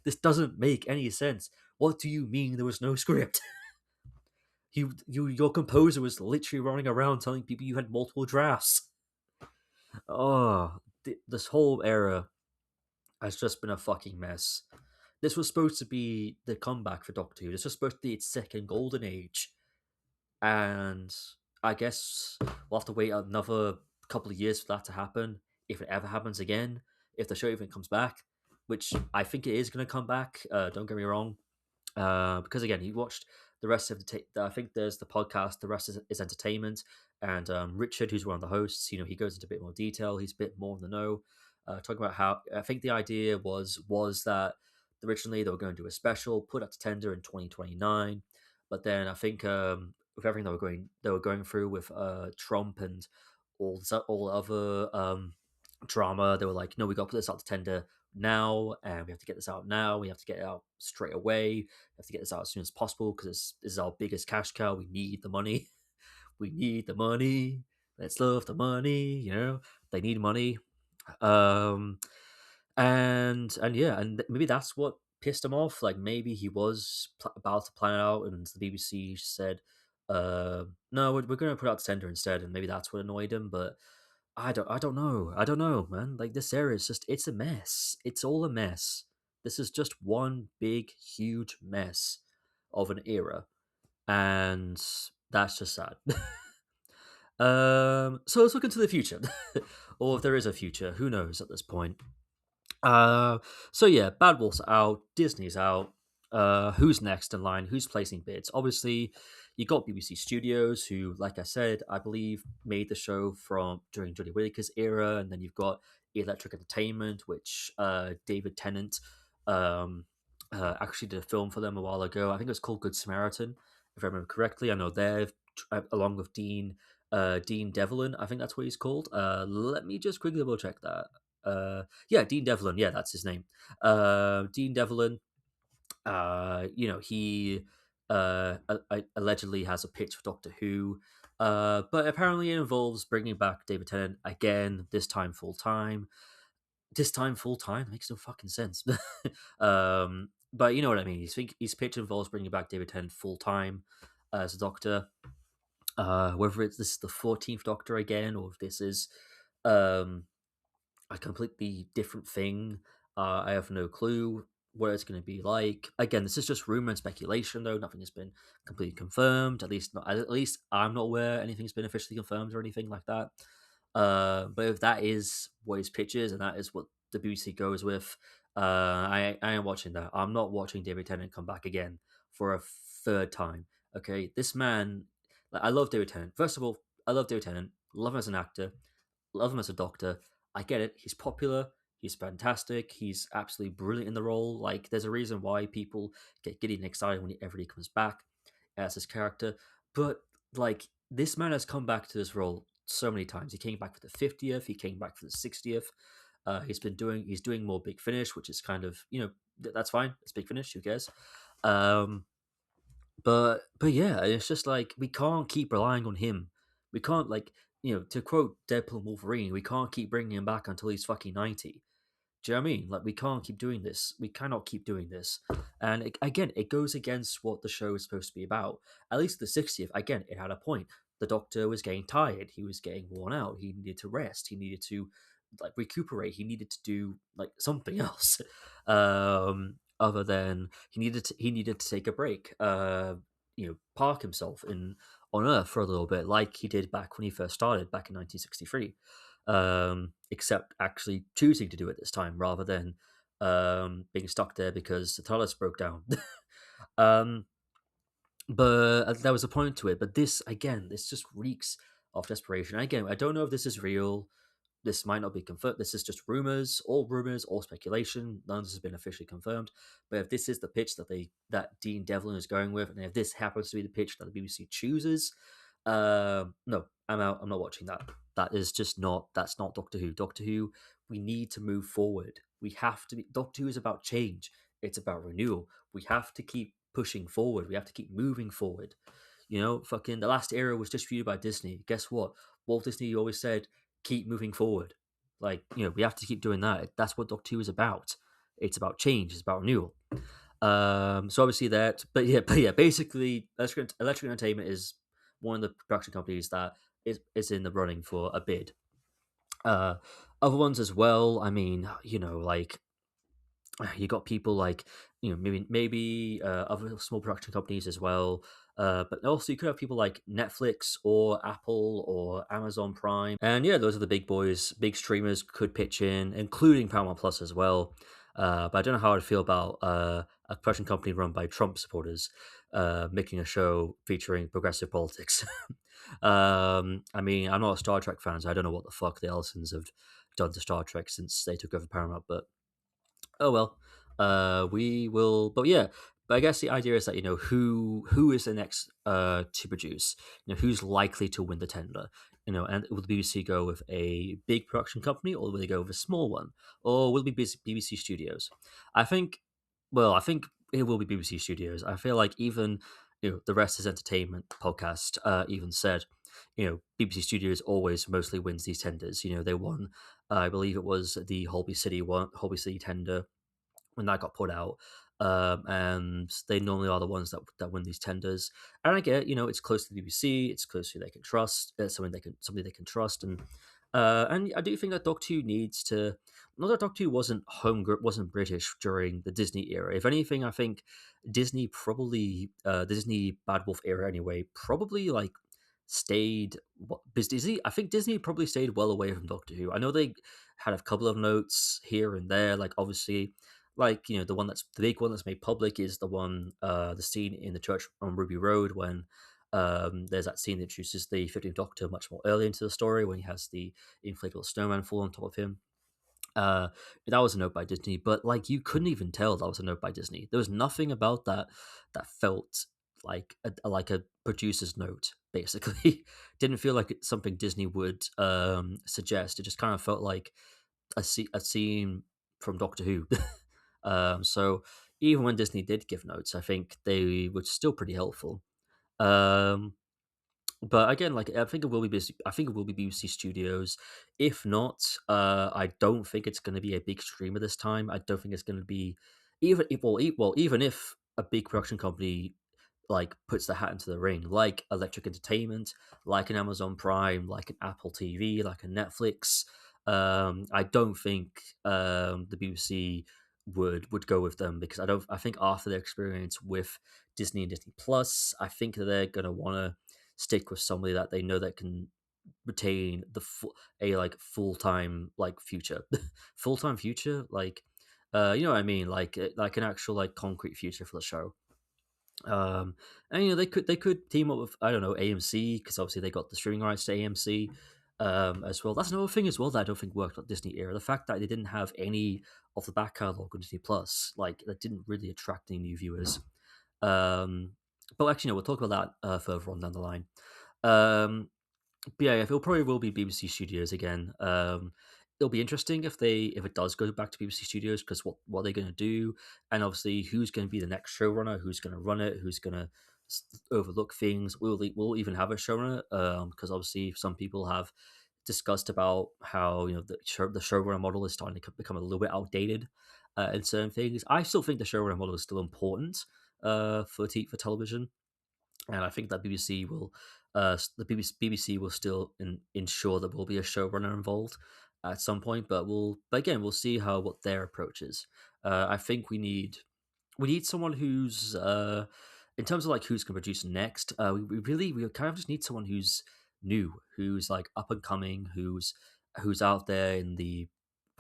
this doesn't make any sense. What do you mean there was no script? Your composer was literally running around telling people you had multiple drafts. This whole era has just been a fucking mess. This was supposed to be the comeback for Doctor Who. This was supposed to be its second golden age. And I guess we'll have to wait another couple of years for that to happen. If it ever happens again. If the show even comes back. Which I think it is going to come back. Don't get me wrong. Because again, you watched the rest of I think there's the podcast. The rest is entertainment, and Richard, who's one of the hosts, he goes into a bit more detail. He's a bit more in the know, talking about how I think the idea was that originally they were going to do a special, put out to tender in 2029, but then I think with everything they were going through with Trump and all other drama, they were like, no, we got to put this out to tender now, and we have to get this out now. We have to get it out straight away. We have to get this out as soon as possible because this is our biggest cash cow. We need the money. We need the money. Let's love the money. They need money. And yeah, and maybe that's what pissed him off. Like maybe he was about to plan it out, and the BBC said, "No, we're going to put out the tender instead," and maybe that's what annoyed him. But I don't know, man. Like this area is it's a mess. It's all a mess. This is just one big, huge mess of an era. and that's just sad. So let's look into the future, or if there is a future, who knows at this point. Uh, so yeah, Bad Wolf's out, Disney's out. Who's next in line? Who's placing bids? Obviously, you got BBC Studios, who, like I said, I believe made the show from during Jodie Whittaker's era, and then you've got Electric Entertainment, which David Tennant actually did a film for them a while ago. I think it was called Good Samaritan, if I remember correctly. I know they've along with Dean Devlin, I think that's what he's called. Let me just quickly double check that. Yeah, Dean Devlin. Yeah, that's his name. Dean Devlin. He allegedly has a pitch for Doctor Who, but apparently it involves bringing back David Tennant again. This time full time. This time full time makes no fucking sense. But you know what I mean. His pitch involves bringing back David Tennant full time as a Doctor. Whether this is the 14th Doctor again, or if this is um, a completely different thing. I have no clue what it's going to be like. Again, this is just rumor and speculation, though. Nothing has been completely confirmed. At least I'm not aware anything's been officially confirmed or anything like that. But if that is what his pitch is, and that is what the BBC goes with, I am watching that. I'm not watching David Tennant come back again for a third time. Okay, this man, like, I love David Tennant. First of all, I love David Tennant. Love him as an actor. Love him as a doctor. I get it. He's popular. He's fantastic. He's absolutely brilliant in the role. Like, there's a reason why people get giddy and excited whenever he comes back as his character. But like, this man has come back to this role so many times. He came back for the 50th. He came back for the 60th. He's doing more Big Finish, which is kind of, that's fine. It's Big Finish. Who cares? Um, but yeah, it's just like we can't keep relying on him. We can't, like, to quote Deadpool and Wolverine, we can't keep bringing him back until he's fucking 90. Do you know what I mean? Like, we can't keep doing this. We cannot keep doing this. And again, it goes against what the show is supposed to be about. At least the 60th, again, it had a point. The Doctor was getting tired. He was getting worn out. He needed to rest. He needed to, like, recuperate. He needed to do, like, something else. Other than he needed to take a break. Park himself on Earth for a little bit, like he did back when he first started back in 1963. Except actually choosing to do it this time rather than being stuck there because the TARDIS broke down. um, but there was a point to it. But this just reeks of desperation. Again, I don't know if this is real. This might not be confirmed. This is just rumors, all speculation. None of this has been officially confirmed. But if this is the pitch that Dean Devlin is going with, and if this happens to be the pitch that the BBC chooses, no, I'm out. I'm not watching that. That's not Doctor Who. Doctor Who, we need to move forward. We have to be. Doctor Who is about change. It's about renewal. We have to keep pushing forward. We have to keep moving forward. Fucking the last era was distributed by Disney. Guess what? Walt Disney always said, keep moving forward. Like, we have to keep doing that. That's what Doctor Who is about. It's about change. It's about renewal. So obviously that, but yeah, basically, Electric Entertainment is one of the production companies that is in the running for a bid. Uh, Other ones as well. I mean, like, you got people like, maybe other small production companies as well, but also you could have people like Netflix or Apple or Amazon Prime, and yeah, those are the big boys. Big streamers could pitch in, including Paramount Plus as well. But I don't know how I'd feel about a production company run by Trump supporters making a show featuring progressive politics. I mean, I'm not a Star Trek fan, so I don't know what the fuck the Ellisons have done to Star Trek since they took over Paramount, but oh well. We will, but yeah. But I guess the idea is that who is the next to produce. Who's likely to win the tender. And will the BBC go with a big production company, or will they go with a small one, or will it be BBC Studios? I think. Well, I think it will be BBC Studios. I feel like even the rest is entertainment podcast even said BBC Studios always mostly wins these tenders. They won. I believe it was the Holby City tender when that got put out. And they normally are the ones that win these tenders. And I get, it's close to the BBC, it's close to who they can trust, somebody they can trust, and And I do think that Doctor Who needs to. Not that Doctor Who wasn't British during the Disney era. If anything, I think Disney Bad Wolf era anyway, probably like stayed. Disney, I think Disney probably stayed well away from Doctor Who. I know they had a couple of notes here and there, like obviously, like the one that's the big one that's made public is the scene in the church on Ruby Road when there's that scene that introduces the 15th Doctor much more early into the story when he has the inflatable snowman fall on top of him. Uh, that was a note by Disney, but like you couldn't even tell that was a note by Disney. There was nothing about that that felt like a producer's note. Basically, didn't feel like it's something Disney would suggest. It just kind of felt like a scene from Doctor Who. So even when Disney did give notes, I think they were still pretty helpful. Um, but again, like I think it will be busy. I think it will be BBC Studios. If not, I don't think it's going to be a big streamer this time. I don't think it's going to be even if a big production company like puts the hat into the ring, like Electric Entertainment, like an Amazon Prime, like an Apple TV, like a Netflix. I don't think the BBC would go with them because I don't. I think after their experience with Disney and Disney Plus, I think that they're gonna want to stick with somebody that they know that can retain a like full-time like future full-time future like you know what I mean, like an actual like concrete future for the show. And they could team up with I don't know AMC because obviously they got the streaming rights to AMC as well. That's another thing as well that I don't think worked on Disney era. The fact that they didn't have any of the back catalog on Disney Plus, like that didn't really attract any new viewers. Um, but actually, no, we'll talk about that further on down the line. Um, but yeah, it probably will be BBC Studios again. It'll be interesting if it does go back to BBC Studios because what they're going to do, and obviously who's going to be the next showrunner, who's going to run it, who's going to overlook things. We'll even have a showrunner because obviously some people have discussed about how the showrunner model is starting to become a little bit outdated in certain things. I still think the showrunner model is still important for television, and I think that the BBC will still ensure that will be a showrunner involved at some point. But again, we'll see what their approach is. I think we need someone who's in terms of like who's going to produce next. We kind of just need someone who's new, who's like up and coming, who's out there in the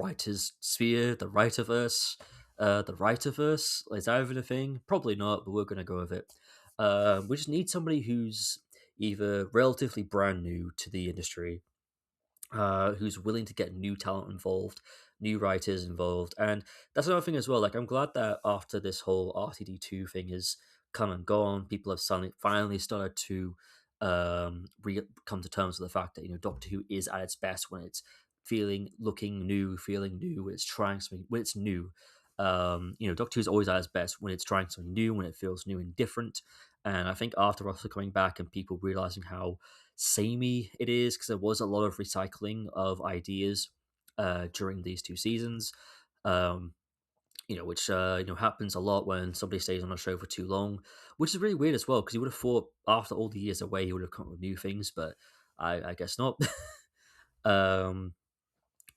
writers sphere, the writerverse. The writerverse is that even a thing? Probably not, but we're going to go with it. We just need somebody who's either relatively brand new to the industry, who's willing to get new talent involved, new writers involved, and that's another thing as well. Like I'm glad that after this whole RTD2 thing has come and gone, people have finally started to come to terms with the fact that Doctor Who is at its best when it's feeling new, when it's trying something, when it's new. Doctor Who is always at its best when it's trying something new, when it feels new and different. And I think after Russell coming back and people realizing how samey it is, because there was a lot of recycling of ideas during these two seasons, um, which happens a lot when somebody stays on a show for too long, which is really weird as well. Because you would have thought after all the years away, he would have come up with new things, but I guess not. um,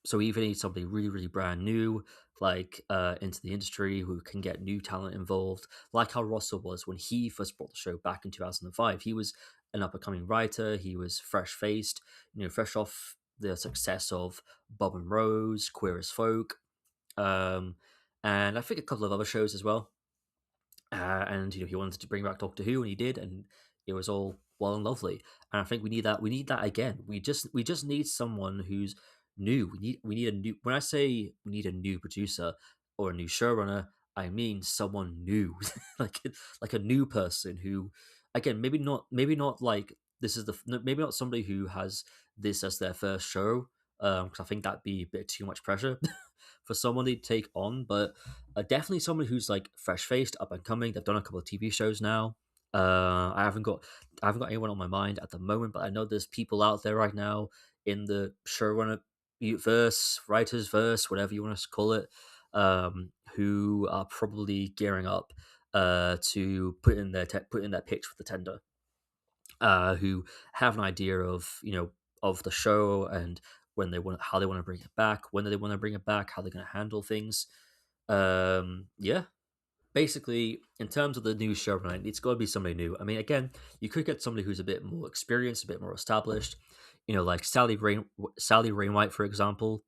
so we either need somebody really, really brand new, like into the industry, who can get new talent involved, like how Russell was when he first brought the show back in 2005. He was an up and coming writer. He was fresh faced, fresh off the success of Bob and Rose, Queer as Folk, um, and I think a couple of other shows as well. And he wanted to bring back Doctor Who, and he did, and it was all well and lovely. And I think we need that. We need that again. We just need someone who's new. We need a new. When I say we need a new producer or a new showrunner, I mean someone new, like like a new person who, again, maybe not like this is maybe not somebody who has this as their first show, because I think that'd be a bit too much pressure for someone to take on, but definitely someone who's like fresh faced, up and coming. They've done a couple of TV shows now. I haven't got anyone on my mind at the moment, but I know there's people out there right now in the showrunner verse, writers verse, whatever you want to call it, who are probably gearing up to put in their pitch for the tender, who have an idea of of the show and when they want, how they want to bring it back, when they want to bring it back, how they're going to handle things. Yeah, basically, in terms of the new showrunner, it's got to be somebody new. I mean, again, you could get somebody who's a bit more experienced, a bit more established. Like Sally Rainwhite, for example,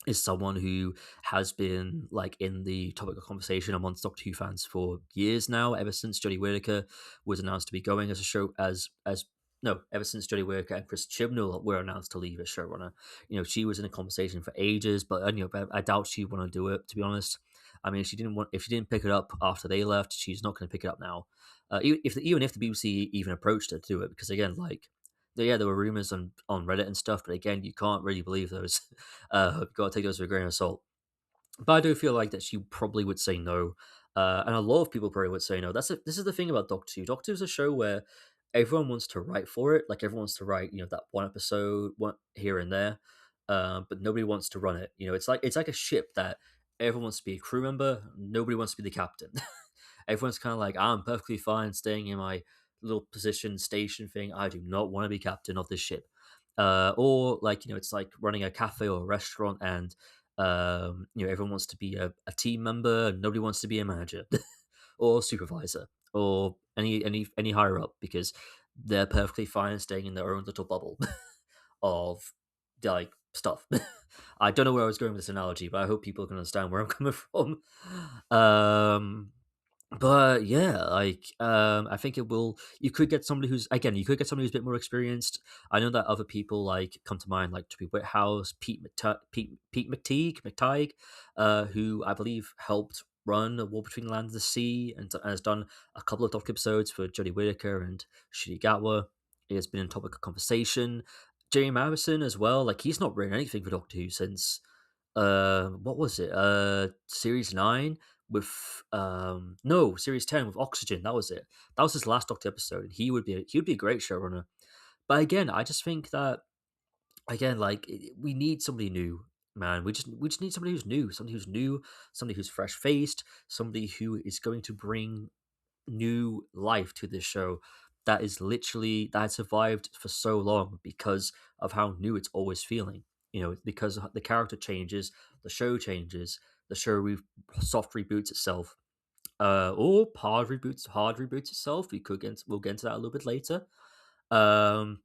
is someone who has been like in the topic of conversation amongst Doctor Who fans for years now, ever since Jodie Whittaker was announced to be going as a show as no, ever since Jodie Whittaker and Chris Chibnall were announced to leave as showrunner. She was in a conversation for ages, but I doubt she'd want to do it, to be honest. I mean, if she didn't pick it up after they left, she's not going to pick it up now. Even if the BBC even approached her to do it, because again, like yeah, there were rumors on Reddit and stuff, but again, you can't really believe those. Got to take those with a grain of salt. But I do feel like that she probably would say no, and a lot of people probably would say no. This is the thing about Doctor Who. Doctor Who is a show where everyone wants to write for it. Like everyone wants to write, that one episode, one here and there, but nobody wants to run it. It's like a ship that everyone wants to be a crew member. Nobody wants to be the captain. Everyone's kind of like, I'm perfectly fine staying in my little position station thing. I do not want to be captain of this ship. Or like, it's like running a cafe or a restaurant, and everyone wants to be a team member. Nobody wants to be a manager or supervisor or any higher up, because they're perfectly fine staying in their own little bubble of like stuff. I don't know where I was going with this analogy, but I hope people can understand where I'm coming from. Um, but yeah, like I think it will. You could get somebody who's a bit more experienced. I know that other people like come to mind, like Toby Whithouse, Pete McTighe, who I believe helped run A War Between the Land and the Sea, and has done a couple of doc episodes for Jodie Whittaker and Shiri Gatwa. He has been in topic of conversation. Jamie Madison as well. Like he's not written anything for Doctor Who since what was it? Series 9 with no, Series 10 with Oxygen. That was it. That was his last Doctor episode. He would be a great showrunner. But again, I just think that again, like we need somebody new, man. We just need somebody who's new, somebody who's fresh faced, somebody who is going to bring new life to this show that had survived for so long because of how new it's always feeling. Because the character changes, the show changes, the show soft reboots itself, or hard reboots itself. We'll get into that a little bit later. Um,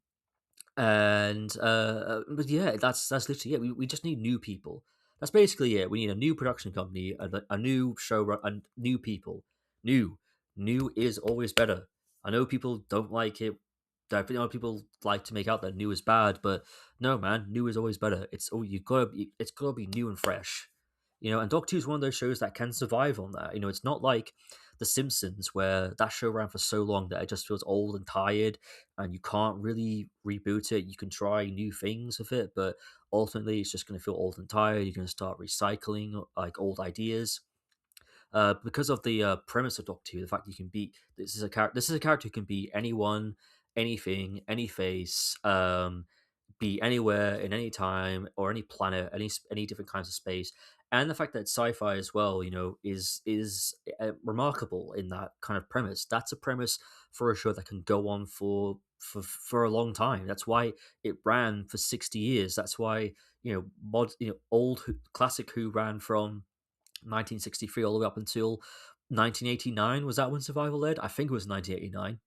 and but yeah, that's literally it. We just need new people. That's basically it. We need a new production company, a new show, and new people. New, new is always better. I know people don't like it. I know people like to make out that new is bad, but no, man, new is always better. It's gotta be new and fresh. And Doctor Who is one of those shows that can survive on that. It's not like The Simpsons, where that show ran for so long that it just feels old and tired, and you can't really reboot it. You can try new things with it, but ultimately it's just going to feel old and tired. You're going to start recycling like old ideas. Because of the premise of Doctor Who, the fact you can be this is a character who can be anyone, anything, any face, be anywhere in any time or any planet, any different kinds of space, and the fact that it's sci-fi as well, is remarkable in that kind of premise. That's a premise for a show that can go on for a long time. That's why it ran for 60 years. That's why classic Who ran from 1963 all the way up until 1989. Was that when Survival led? I think it was 1989.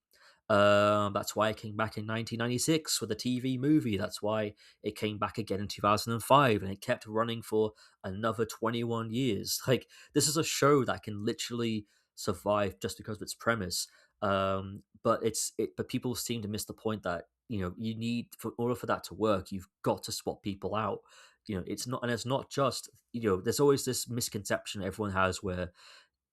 That's why it came back in 1996 with a TV movie. That's why it came back again in 2005, and it kept running for another 21 years. Like, this is a show that can literally survive just because of its premise. But people seem to miss the point that you need, for in order for that to work, you've got to swap people out. It's not just there's always this misconception everyone has where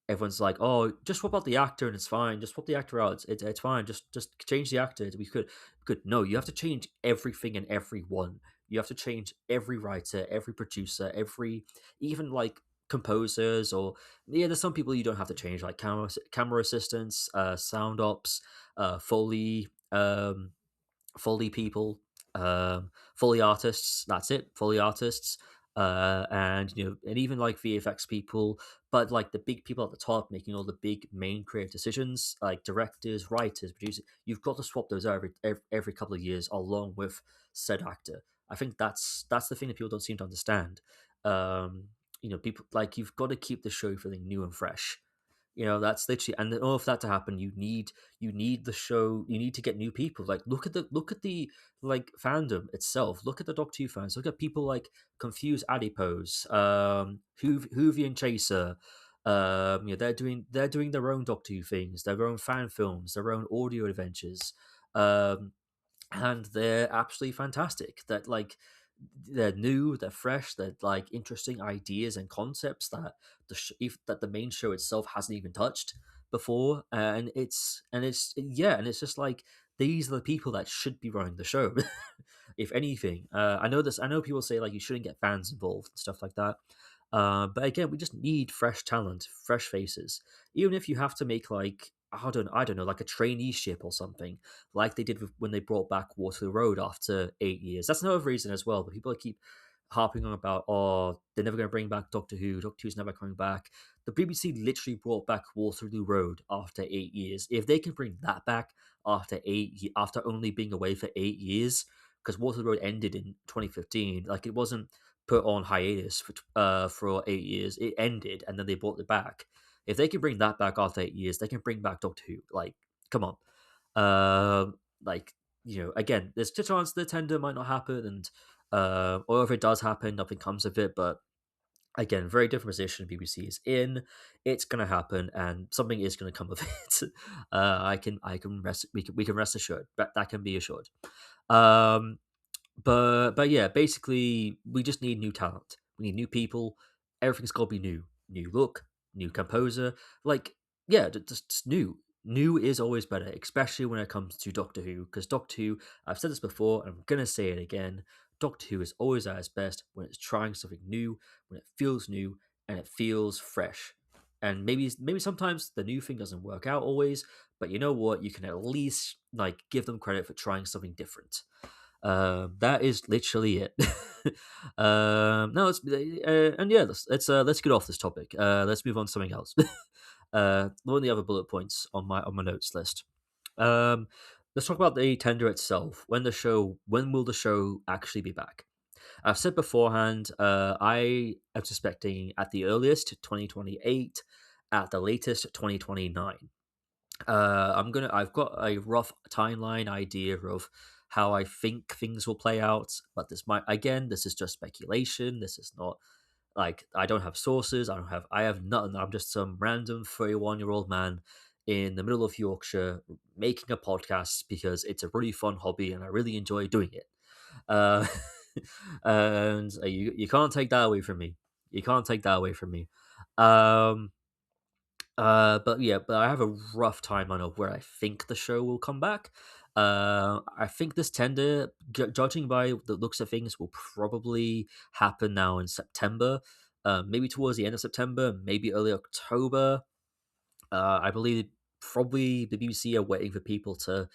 everyone's like, "Oh, just swap out the actor and it's fine. Just swap the actor out. It's fine. Just change the actor. We could. No, you have to change everything and everyone. You have to change every writer, every producer, even like composers, or yeah. There's some people you don't have to change, like camera assistants, sound ops, foley. Foley people, Foley artists. That's it, Foley artists, and even like VFX people, but like the big people at the top making all the big main creative decisions, like directors, writers, producers. You've got to swap those out every couple of years, along with said actor. I think that's the thing that people don't seem to understand. Um, people like you've got to keep the show feeling new and fresh. That's literally, and in order for that to happen, you need the show. You need to get new people. Like look at the like fandom itself. Look at the Doctor Who fans. Look at people like Confused Adipose, Hoovian Chaser. They're doing their own Doctor Who things, their own fan films, their own audio adventures. Um, and they're absolutely fantastic. That like they're new, they're fresh, they're like interesting ideas and concepts that that the main show itself hasn't even touched before, and it's just like these are the people that should be running the show. If anything, I know this. I know people say like you shouldn't get fans involved and stuff like that. But again, we just need fresh talent, fresh faces. Even if you have to make like I don't know, like a traineeship or something, like they did when they brought back Waterloo Road after 8 years. That's another reason as well. But people keep harping on about, oh, they're never going to bring back Doctor Who. Doctor Who's never coming back. The BBC literally brought back Waterloo Road after 8 years. If they can bring that back after only being away for 8 years, because Waterloo Road ended in 2015, like it wasn't put on hiatus for 8 years. It ended, and then they brought it back. If they can bring that back after 8 years, they can bring back Doctor Who. Like, come on. Like, again, there's a chance the tender might not happen, and or if it does happen, nothing comes of it. But again, very different position BBC is in. It's gonna happen, and something is gonna come of it. I can rest. We can rest assured. That can be assured. Um, but yeah, basically, we just need new talent. We need new people. Everything's got to be new. New look, new composer. Like, yeah, just new. New is always better, especially when it comes to Doctor Who. Because Doctor Who, I've said this before, and I'm gonna say it again. Doctor Who is always at its best when it's trying something new, when it feels new, and it feels fresh. And maybe sometimes the new thing doesn't work out always, but you know what? You can at least like give them credit for trying something different. That is literally it. No, it's and yeah, let's get off this topic. Let's move on to something else. One of the other bullet points on my notes list. Um, let's talk about the tender itself. When will the show actually be back? I've said beforehand. I am suspecting at the earliest 2028, at the latest 2029. I've got a rough timeline idea of how I think things will play out, but this is just speculation. This is not like I don't have sources. I have nothing. I'm just some random 31-year-old man in the middle of Yorkshire making a podcast because it's a really fun hobby and I really enjoy doing it. Uh, and you can't take that away from me. You can't take that away from me. Um, but yeah, but I have a rough timeline of where I think the show will come back. I think this tender, judging by the looks of things, will probably happen now in September. Maybe towards the end of September, maybe early October. I believe probably the BBC are waiting for people to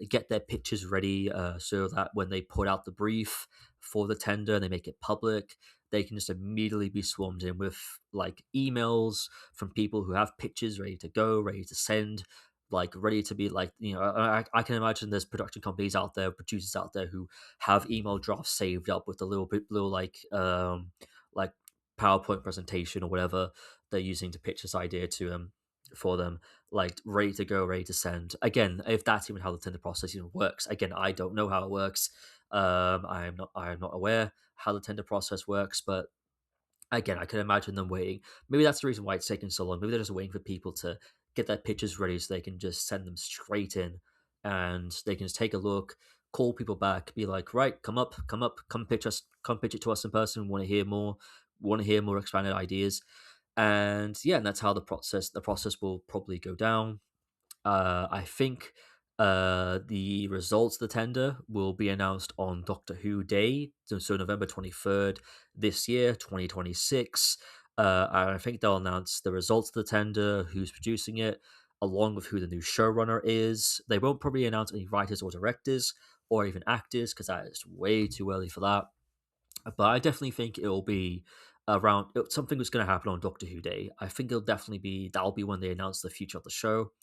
get their pictures ready so that when they put out the brief for the tender and they make it public, they can just immediately be swarmed in with like emails from people who have pictures ready to go, ready to send, like ready to be like, I can imagine there's production companies out there, producers out there who have email drafts saved up with a little like PowerPoint presentation or whatever they're using to pitch this idea to for them, like ready to go, ready to send. Again, if that's even how the tender process even works. Again, I don't know how it works. I am not aware how the tender process works, but again, I can imagine them waiting. Maybe that's the reason why it's taking so long. Maybe they're just waiting for people to get their pictures ready so they can just send them straight in and they can just take a look, call people back, be like, right, come up, come pitch it to us in person. We want to hear more, expanded ideas. And yeah, and that's how the process will probably go down. I think the results of the tender will be announced on Doctor Who Day, so November 23rd this year, 2026. And I think they'll announce the results of the tender, who's producing it, along with who the new showrunner is. They won't probably announce any writers or directors or even actors because that is way too early for that. But I definitely think it'll be around something that's going to happen on Doctor Who Day. I think that'll be when they announce the future of the show.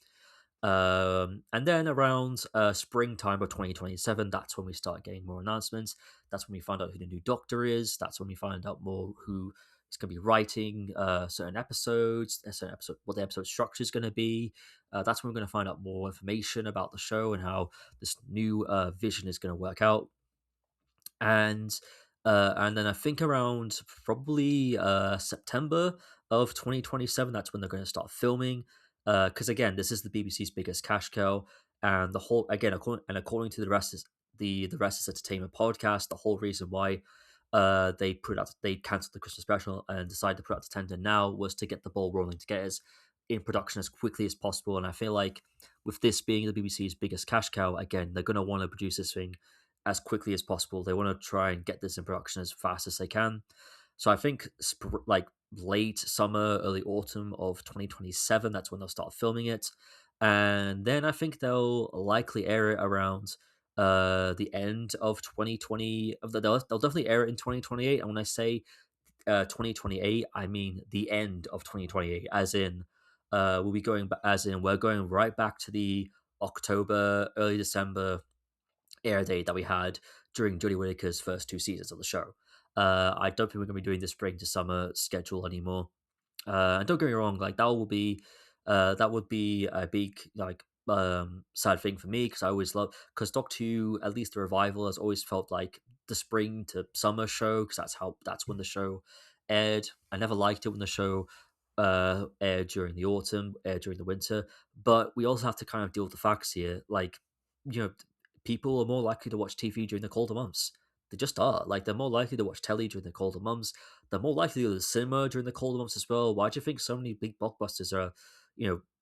And then around springtime of 2027, that's when we start getting more announcements. That's when we find out who the new Doctor is. That's when we find out more who is going to be writing certain episodes, what the episode structure is going to be. That's when we're going to find out more information about the show and how this new vision is going to work out. And then I think around probably September of 2027, that's when they're going to start filming. Because again, this is the BBC's biggest cash cow, and the whole again, according to the rest is entertainment podcast, the whole reason why they cancelled the Christmas special and decided to put out the tender now was to get the ball rolling, to get us in production as quickly as possible. And I feel like with this being the BBC's biggest cash cow, again, they're going to want to produce this thing as quickly as possible. They want to try and get this in production as fast as they can. So I think like late summer, early autumn of 2027, that's when they'll start filming it. And then I think they'll likely air it around the end of 2020. They'll definitely air it in 2028. And when I say 2028, I mean the end of 2028, as in we'll be going, as in we're going right back to the October, early December air date that we had during Jodie Whittaker's first two seasons of the show. I don't think we're going to be doing the spring to summer schedule anymore. And don't get me wrong, like that would be a big sad thing for me because I always love because Doctor Who, at least the revival, has always felt like the spring to summer show because that's when the show aired. I never liked it when the show aired during the autumn, aired during the winter, but we also have to kind of deal with the facts here. Like, you know, people are more likely to watch TV during the colder months. They just are. Like, they're more likely to watch telly during the colder months. They're more likely to go to the cinema during the colder months as well. Why do you think so many big blockbusters are,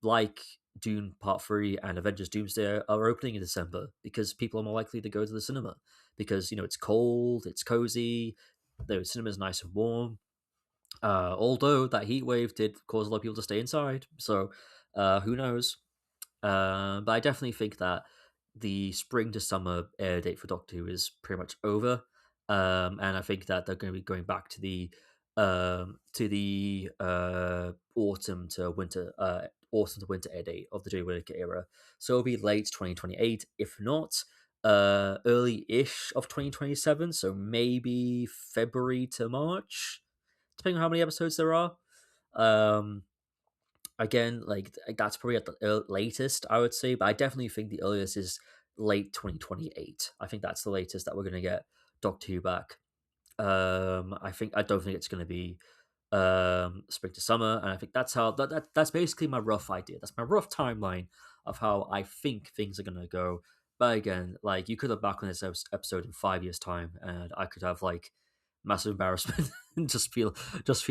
like Dune Part 3 and Avengers Doomsday are opening in December? Because people are more likely to go to the cinema. Because, it's cold, it's cozy, the cinema's nice and warm. Although that heat wave did cause a lot of people to stay inside. So, who knows? But I definitely think that the spring to summer air date for Doctor Who is pretty much over, and I think that they're going to be going back to the autumn to winter air date of the Jodie Whittaker era. So it'll be late 2028, if not early-ish of 2027. So maybe February to March, depending on how many episodes there are. Um, Again, like that's probably at the latest, I would say, but I definitely think the earliest is late 2028. I think that's the latest that we're going to get Doctor Who back. I don't think it's going to be spring to summer, and I think that's how that's basically my rough idea. That's my rough timeline of how I think things are going to go. But again, like you could look back on this episode in 5 years' time, and I could have like massive embarrassment and just feel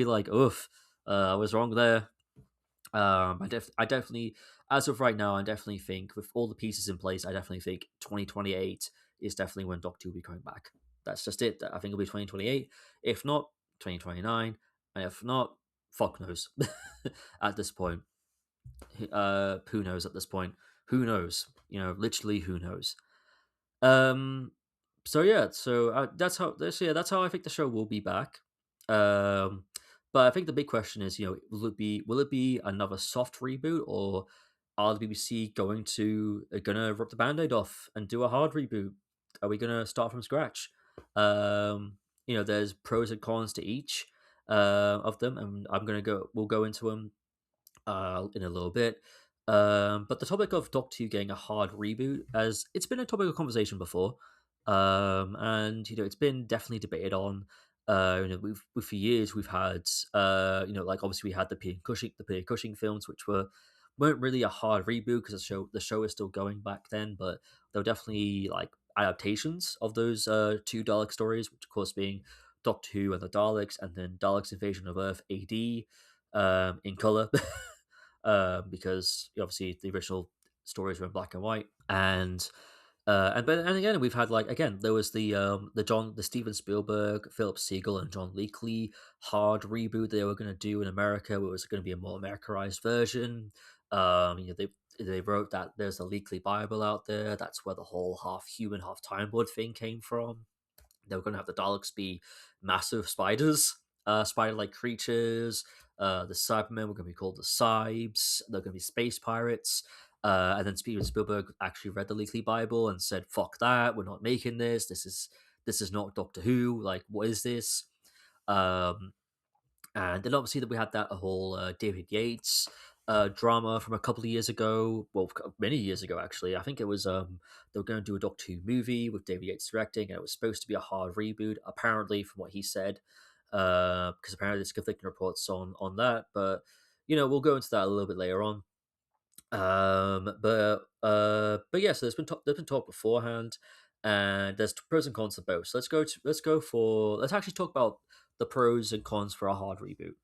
like, oof, I was wrong there. I definitely, as of right now, I definitely think with all the pieces in place, I definitely think 2028 is definitely when Doctor will be coming back. That's just it. I think it'll be 2028. If not, 2029. And if not, fuck knows. At this point, who knows? At this point, who knows? Literally, who knows? Um, so yeah, that's how I think the show will be back. Um, but I think the big question is, will it be another soft reboot, or are the BBC gonna rip the band-aid off and do a hard reboot? Are we gonna start from scratch? There's pros and cons to each of them, and we'll go into them in a little bit. But the topic of Doctor Who getting a hard reboot, as it's been a topic of conversation before, and it's been definitely debated on. For years we've had, like obviously we had the Peter Cushing films, which weren't really a hard reboot because the show is still going back then, but they were definitely like adaptations of those two Dalek stories, which of course being Doctor Who and the Daleks, and then Daleks Invasion of Earth AD in color. Because obviously the original stories were in black and white, and again we've had like again there was the Steven Spielberg, Philip Siegel, and John Leakey hard reboot they were going to do in America, where it was going to be a more Americanized version. They wrote that there's a Leakey Bible out there. That's where the whole half human, half Time Lord thing came from. They were going to have the Daleks be massive spiders, spider-like creatures. The Cybermen were going to be called the Cybes. They're going to be space pirates. And then Steven Spielberg actually read the Leaky Bible and said, "Fuck that! We're not making this. This is not Doctor Who. Like, what is this?" Um, and then obviously that we had that whole David Yates drama from a couple of years ago. Well, many years ago actually. I think it was they were going to do a Doctor Who movie with David Yates directing, and it was supposed to be a hard reboot. Apparently, from what he said, because apparently there's conflicting reports on that. But we'll go into that a little bit later on. But yeah, so there's been talk beforehand, and there's pros and cons of both. So let's actually talk about the pros and cons for a hard reboot.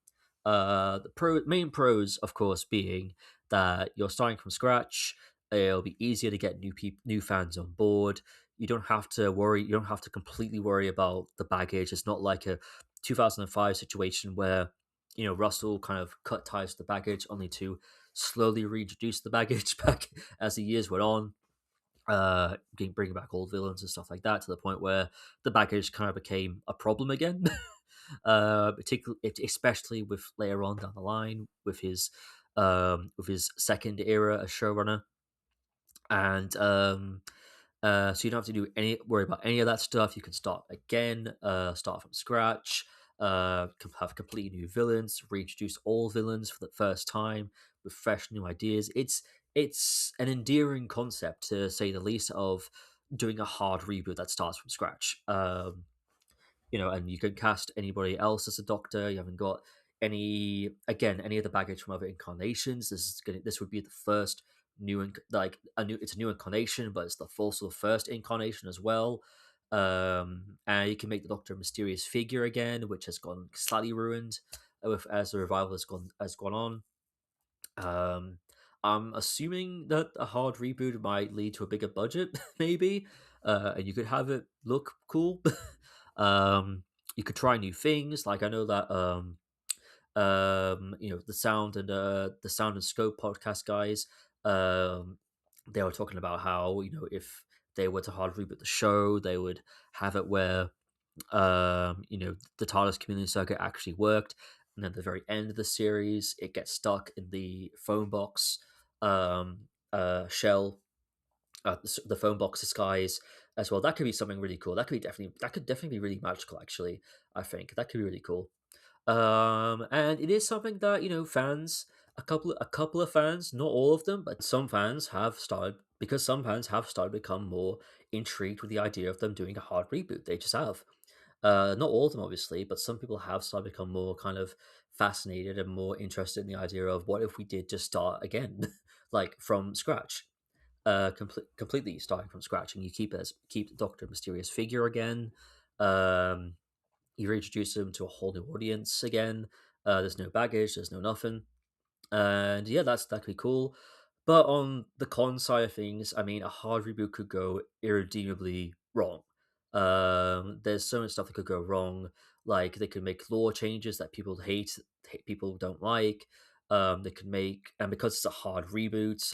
The main pros, of course, being that you're starting from scratch. It'll be easier to get new fans on board. You don't have to worry. You don't have to completely worry about the baggage. It's not like a 2005 situation where Russell kind of cut ties to the baggage, only to slowly reintroduce the baggage back as the years went on, bringing back old villains and stuff like that, to the point where the baggage kind of became a problem again. Particularly, especially with later on down the line with his second era as showrunner, and so you don't have to worry about any of that stuff. You can start again, start from scratch, have completely new villains, reintroduce all villains for the first time with fresh new ideas. It's an endearing concept, to say the least, of doing a hard reboot that starts from scratch. And you can cast anybody else as a doctor. You haven't got any of the baggage from other incarnations. This would be the first it's a new incarnation, but it's the also the first incarnation as well. And you can make the Doctor a mysterious figure again, which has gone slightly ruined as the revival has gone on. I'm assuming that a hard reboot might lead to a bigger budget, maybe, and you could have it look cool. um, you could try new things. Like, I know that the Sound and Scope podcast guys, they were talking about how if they were to hard reboot the show, they would have it where the TARDIS community circuit actually worked, and then at the very end of the series, it gets stuck in the phone box shell, the phone box disguise as well. That could be something really cool. That could definitely be really magical. Actually, I think that could be really cool. And it is something that fans, a couple of fans, not all of them, but some fans have started to become more intrigued with the idea of them doing a hard reboot. They just have. Not all of them, obviously, but some people have started to become more kind of fascinated and more interested in the idea of what if we did just start again, like from scratch, completely starting from scratch, and you keep the Doctor a mysterious figure again. Um, you reintroduce him to a whole new audience again. There's no baggage, there's no nothing, and yeah, that could be cool. But on the con side of things, I mean, a hard reboot could go irredeemably wrong. There's so much stuff that could go wrong. Like, they could make lore changes that people people don't like. They could make, and because it's a hard reboot,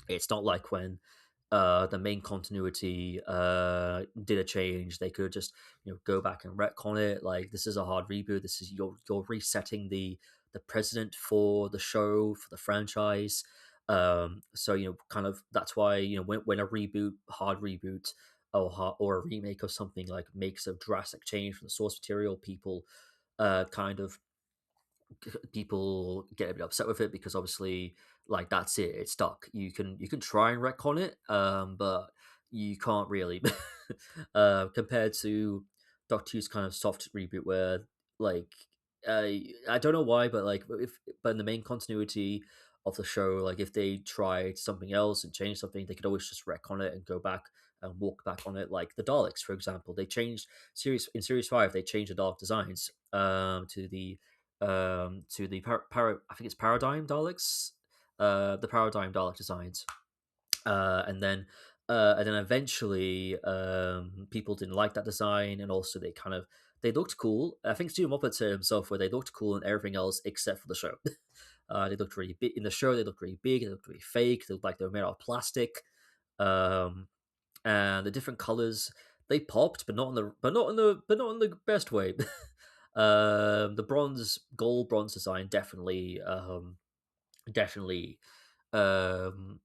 it's not like when the main continuity did a change. They could just go back and retcon it. Like, this is a hard reboot. This is you're resetting the precedent for the show, for the franchise. So kind of that's why when a hard reboot, or a remake of something, like, makes a drastic change from the source material, kind of people get a bit upset with it, because obviously, like, that's it's stuck. You can try and retcon it, but you can't really. Compared to Doctor Who's kind of soft reboot, where, like, I don't know why, but but in the main continuity of the show, like, if they tried something else and changed something, they could always just retcon it and go back and walk back on it. Like the Daleks, for example, they changed series 5. They changed the Dalek designs to the I think it's Paradigm Daleks, the Paradigm Dalek designs, and then eventually, people didn't like that design, and also they looked cool. I think Stephen Moffat said himself where they looked cool in everything else except for the show. They looked really big in the show. They looked really big. They looked really fake. They looked like they were made out of plastic. Um, and the different colors, they popped, but not in the best way. The gold bronze design definitely um,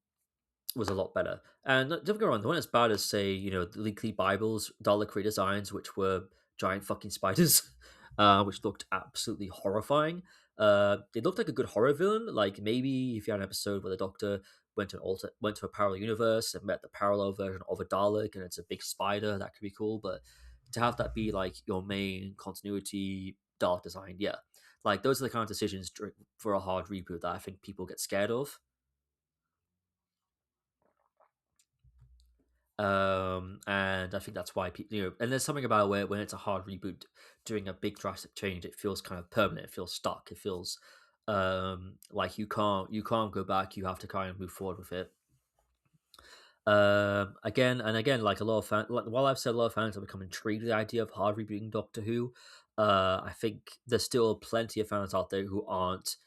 was a lot better. And don't get me wrong, the one as bad as say, the Leaky Bibles Dalek redesigns, which were giant fucking spiders, which looked absolutely horrifying. It looked like a good horror villain. Like maybe if you had an episode where the Doctor went to a parallel universe and met the parallel version of a Dalek, and it's a big spider, that could be cool. But to have that be like your main continuity Dalek design, yeah, like those are the kind of decisions for a hard reboot that I think people get scared of. And I think that's why people, and there's something about where when it's a hard reboot, doing a big drastic change, it feels kind of permanent. It feels stuck. It feels like you can't go back. You have to kind of move forward with it. Again and again, like a lot of fans, like, while I've said a lot of fans have become intrigued with the idea of hard rebooting Doctor Who, I think there's still plenty of fans out there who aren't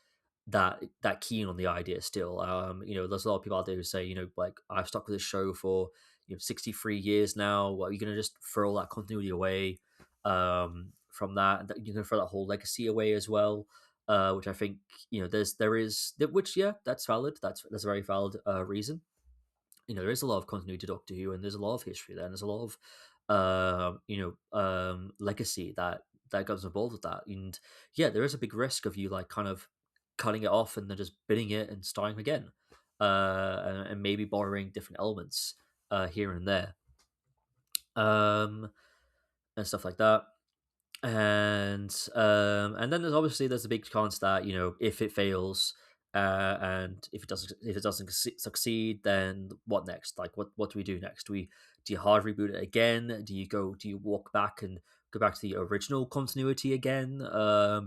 that keen on the idea still. There's a lot of people out there who say, like I've stuck with this show for 63 years now. Well, you're gonna just throw all that continuity away from that. You're gonna throw that whole legacy away as well. Which I think there is which yeah, that's valid. That's a very valid reason. There is a lot of continuity to Doctor Who, and there's a lot of history there, and there's a lot of legacy that goes involved with that. And yeah, there is a big risk of you like kind of cutting it off and then just binning it and starting again, and maybe borrowing different elements here and there, um, and stuff like that. And then there's a big chance that if it fails, and if it doesn't succeed, then what next? Like what do we do next? Do you hard reboot it again? Do you walk back and go back to the original continuity again, uh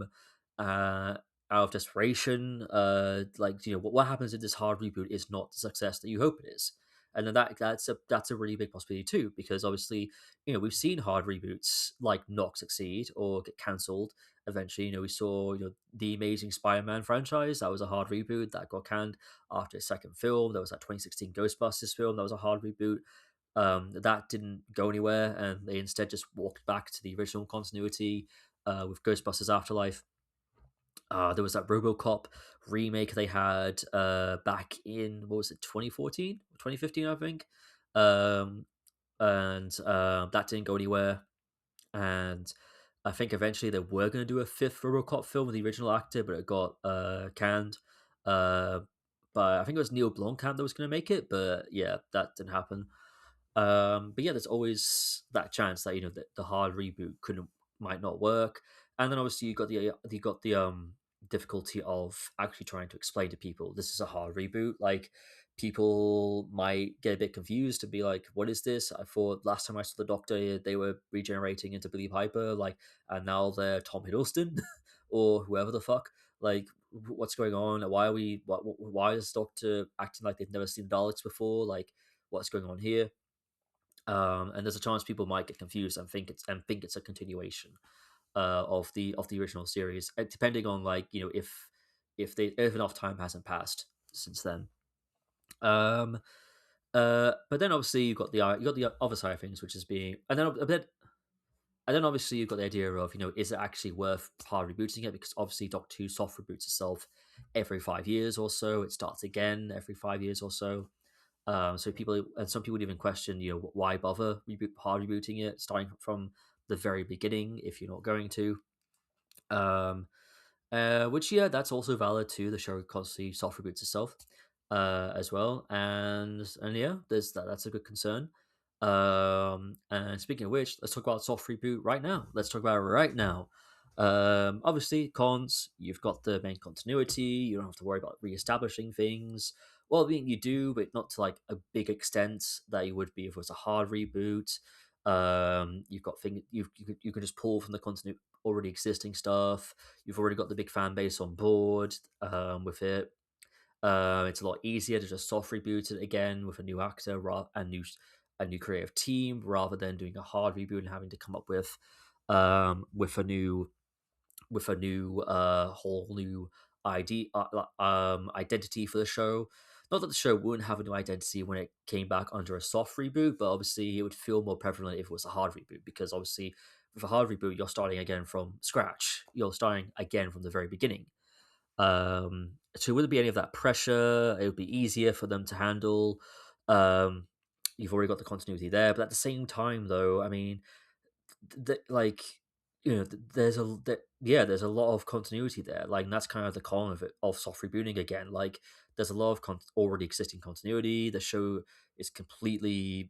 out of desperation? Like what happens if this hard reboot is not the success that you hope it is? And then that's a really big possibility too, because obviously we've seen hard reboots like not succeed or get cancelled eventually. We saw the Amazing Spider-Man franchise, that was a hard reboot that got canned after a second film. There was that 2016 Ghostbusters film that was a hard reboot, that didn't go anywhere, and they instead just walked back to the original continuity with Ghostbusters Afterlife. There was that RoboCop remake they had back in, what was it, 2014, 2015, I think. um, and that didn't go anywhere. And I think eventually they were going to do a fifth RoboCop film with the original actor, but it got canned. Uh, but I think it was Neil Blomkamp that was going to make it, but yeah, that didn't happen. But yeah, there's always that chance that the hard reboot couldn't might not work, and then obviously you got the difficulty of actually trying to explain to people this is a hard reboot. Like people might get a bit confused and be like, "What is this? I thought last time I saw the Doctor, they were regenerating into Billy Piper, like, and now they're Tom Hiddleston or whoever the fuck. Like, what's going on? Why are we? Why is Doctor acting like they've never seen Daleks before? Like, what's going on here?" And there's a chance people might get confused and think it's a continuation of the original series, depending on like if enough time hasn't passed since then. Um, but then obviously you got the other side of things, which is being and then a bit. And then obviously you've got the idea of, is it actually worth hard rebooting it? Because obviously Doctor Who soft reboots itself every 5 years or so. It starts again every 5 years or so. So some people would even question, why bother hard rebooting it, starting from the very beginning if you're not going to. Um, which yeah, that's also valid too. The show constantly soft reboots itself as well, and yeah, that's a good concern. And speaking of which, let's talk about soft reboot right now. Let's talk about it right now. Obviously, cons. You've got the main continuity. You don't have to worry about reestablishing things. Well, I mean, you do, but not to like a big extent that you would be if it was a hard reboot. You've got things you can just pull from the continu already existing stuff. You've already got the big fan base on board with it. It's a lot easier to just soft reboot it again with a new actor and new creative team, rather than doing a hard reboot and having to come up with a new whole new identity for the show. Not that the show wouldn't have a new identity when it came back under a soft reboot, but obviously it would feel more prevalent if it was a hard reboot, because obviously with a hard reboot you're starting again from scratch. You're starting again from the very beginning. so would there be any of that pressure? It would be easier for them to handle. Um, you've already got the continuity there, but at the same time, though, I mean, like there's yeah, there's a lot of continuity there, like, and that's kind of the con of it, of soft rebooting again. Like, there's a lot of already existing continuity. The show is completely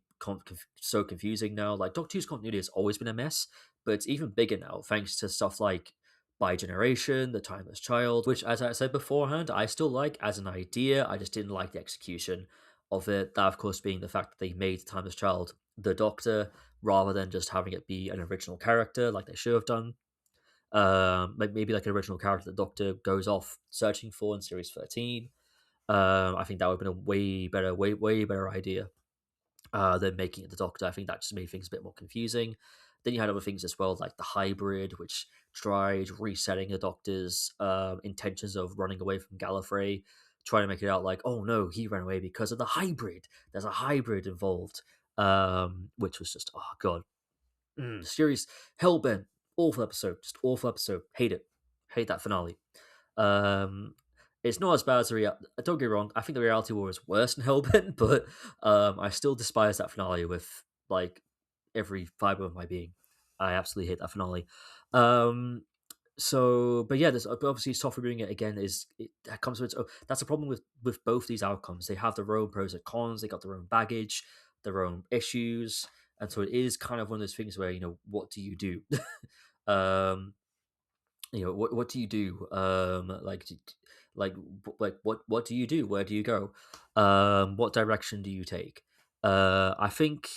so confusing now. Like, Doctor Who's continuity has always been a mess, but it's even bigger now thanks to stuff like By Generation, The Timeless Child, which, as I said beforehand, I still like as an idea. I just didn't like the execution of it. That, of course, being the fact that they made The Timeless Child the Doctor rather than just having it be an original character like they should have done. Maybe like an original character the Doctor goes off searching for in series 13. I think that would have been a way better, way better idea than making it the Doctor. I think that just made things a bit more confusing. Then you had other things as well, like the hybrid, which tried resetting the Doctor's intentions of running away from Gallifrey, trying to make it out like, oh no, he ran away because of the hybrid. There's a hybrid involved, which was just, oh god, series Hellbent, awful episode, just awful episode. Hate it, hate that finale. Um, it's not as bad as the real. Don't get me wrong. I think the Reality War is worse than Hellbent, but I still despise that finale with like every fiber of my being. I absolutely hate that finale. Um, but yeah, there's obviously soft rebooting it again that comes with that's a problem with both these outcomes. They have their own pros and cons. They got their own baggage, their own issues, and so it is kind of one of those things where what do you do? um, what do you do? What do you do? Where do you go? What direction do you take? I think,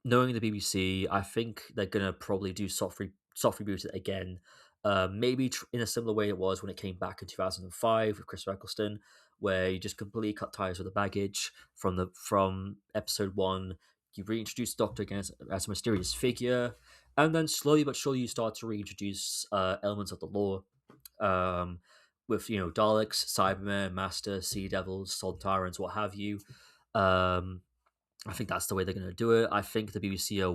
knowing the BBC, I think they're gonna probably do soft reboot it again. Maybe in a similar way it was when it came back in 2005 with Chris Eccleston, where you just completely cut ties with the baggage from episode one. You reintroduce the Doctor again as a mysterious figure, and then slowly but surely you start to reintroduce elements of the lore. Um, with Daleks, Cybermen, Master, Sea Devils, Salt Tyrants, what have you. Um, I think that's the way they're going to do it. I think the BBC are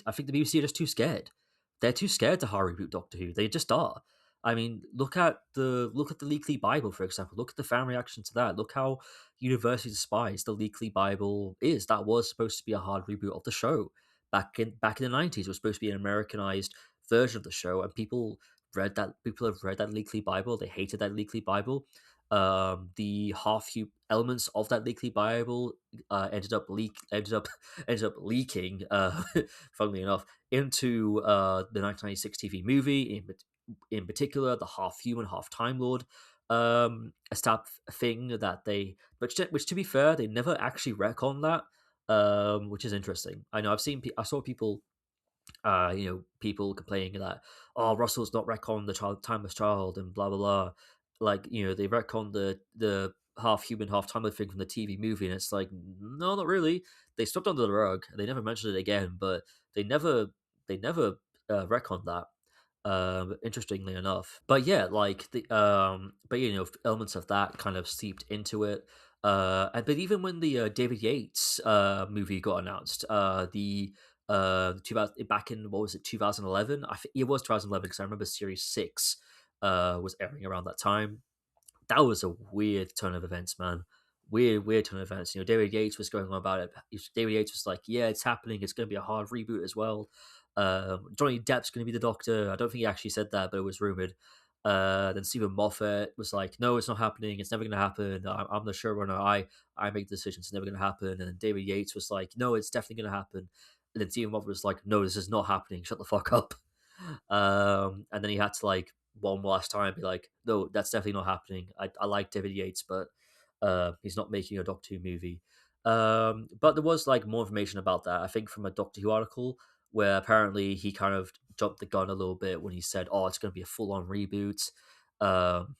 I think the BBC are just too scared. They're too scared to hard reboot Doctor Who. They just are. I mean, look at the Leakley Bible, for example. Look at the fan reaction to that. Look how universally despised the Leakley Bible is. That was supposed to be a hard reboot of the show back in the 90s. It was supposed to be an Americanized version of the show, and people read that. People have read that Leakley Bible. They hated that Leakley Bible. The half elements of that Leakley Bible ended up leaking, funnily enough, into the 1996 TV movie. In particular, the half human, half Time Lord a stab thing that which to be fair, they never actually retcon that, which is interesting. I know I saw people people complaining that, oh, Russell's not retcon the timeless child and blah blah blah. Like, they retcon the half human, half timeless thing from the TV movie, and it's like, no, not really. They swept under the rug. They never mentioned it again, but they never retconned that. Interestingly enough, but yeah, like but elements of that kind of seeped into it. But even when the David Yates movie got announced, the 2000, back in, what was it, 2011? I think it was 2011 because I remember Series 6 was airing around that time. That was a weird turn of events, man. Weird turn of events. David Yates was going on about it. David Yates was like, "Yeah, it's happening. It's going to be a hard reboot as well. Johnny Depp's going to be the Doctor." I don't think he actually said that, but it was rumored. Then Stephen Moffat was like, "No, it's not happening. It's never going to happen. I'm the showrunner. I make the decisions. It's never going to happen." And then David Yates was like, "No, it's definitely going to happen." And then Stephen Moffat was like, "No, this is not happening. Shut the fuck up." And then he had to, like, one last time be like, no, that's definitely not happening. I like David Yates, but he's not making a Doctor Who movie. But there was, like, more information about that, I think, from a Doctor Who article, where apparently he kind of jumped the gun a little bit when he said, "Oh, it's going to be a full-on reboot," um,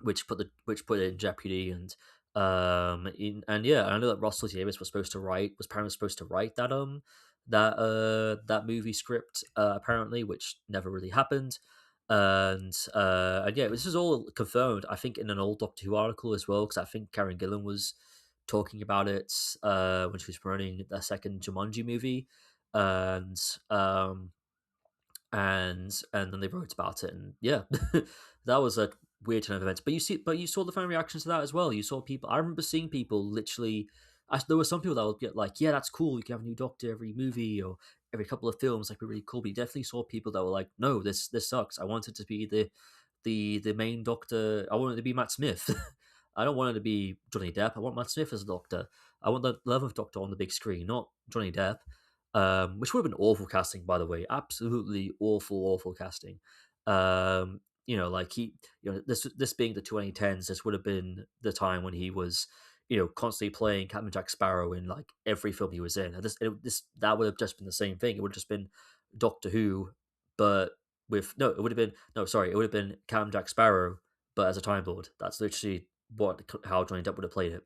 which put it in jeopardy. And yeah, I know that Russell T Davies was apparently supposed to write that movie script, apparently, which never really happened. And yeah, this is all confirmed, I think, in an old Doctor Who article as well, because I think Karen Gillan was talking about it when she was promoting the second Jumanji movie. And um and then they wrote about it, and yeah, that was a weird turn of events. But you saw the fan reactions to that as well. You saw people. I remember seeing people literally. There were some people that would get like, "Yeah, that's cool. You can have a new Doctor every movie or every couple of films. Like, be really cool." But you definitely saw people that were like, "No, this sucks. I wanted to be the main Doctor. I wanted to be Matt Smith. I don't want it to be Johnny Depp. I want Matt Smith as a Doctor. I want the 11th Doctor on the big screen, not Johnny Depp." Which would have been awful casting, by the way. Absolutely awful, awful casting. Like this being the 2010s, this would have been the time when he was, constantly playing Captain Jack Sparrow in like every film he was in. And this that would have just been the same thing. It would have just been Doctor Who, but with no, it would have been no, sorry, it would have been Captain Jack Sparrow, but as a Time Lord. That's literally how Johnny Depp would have played it.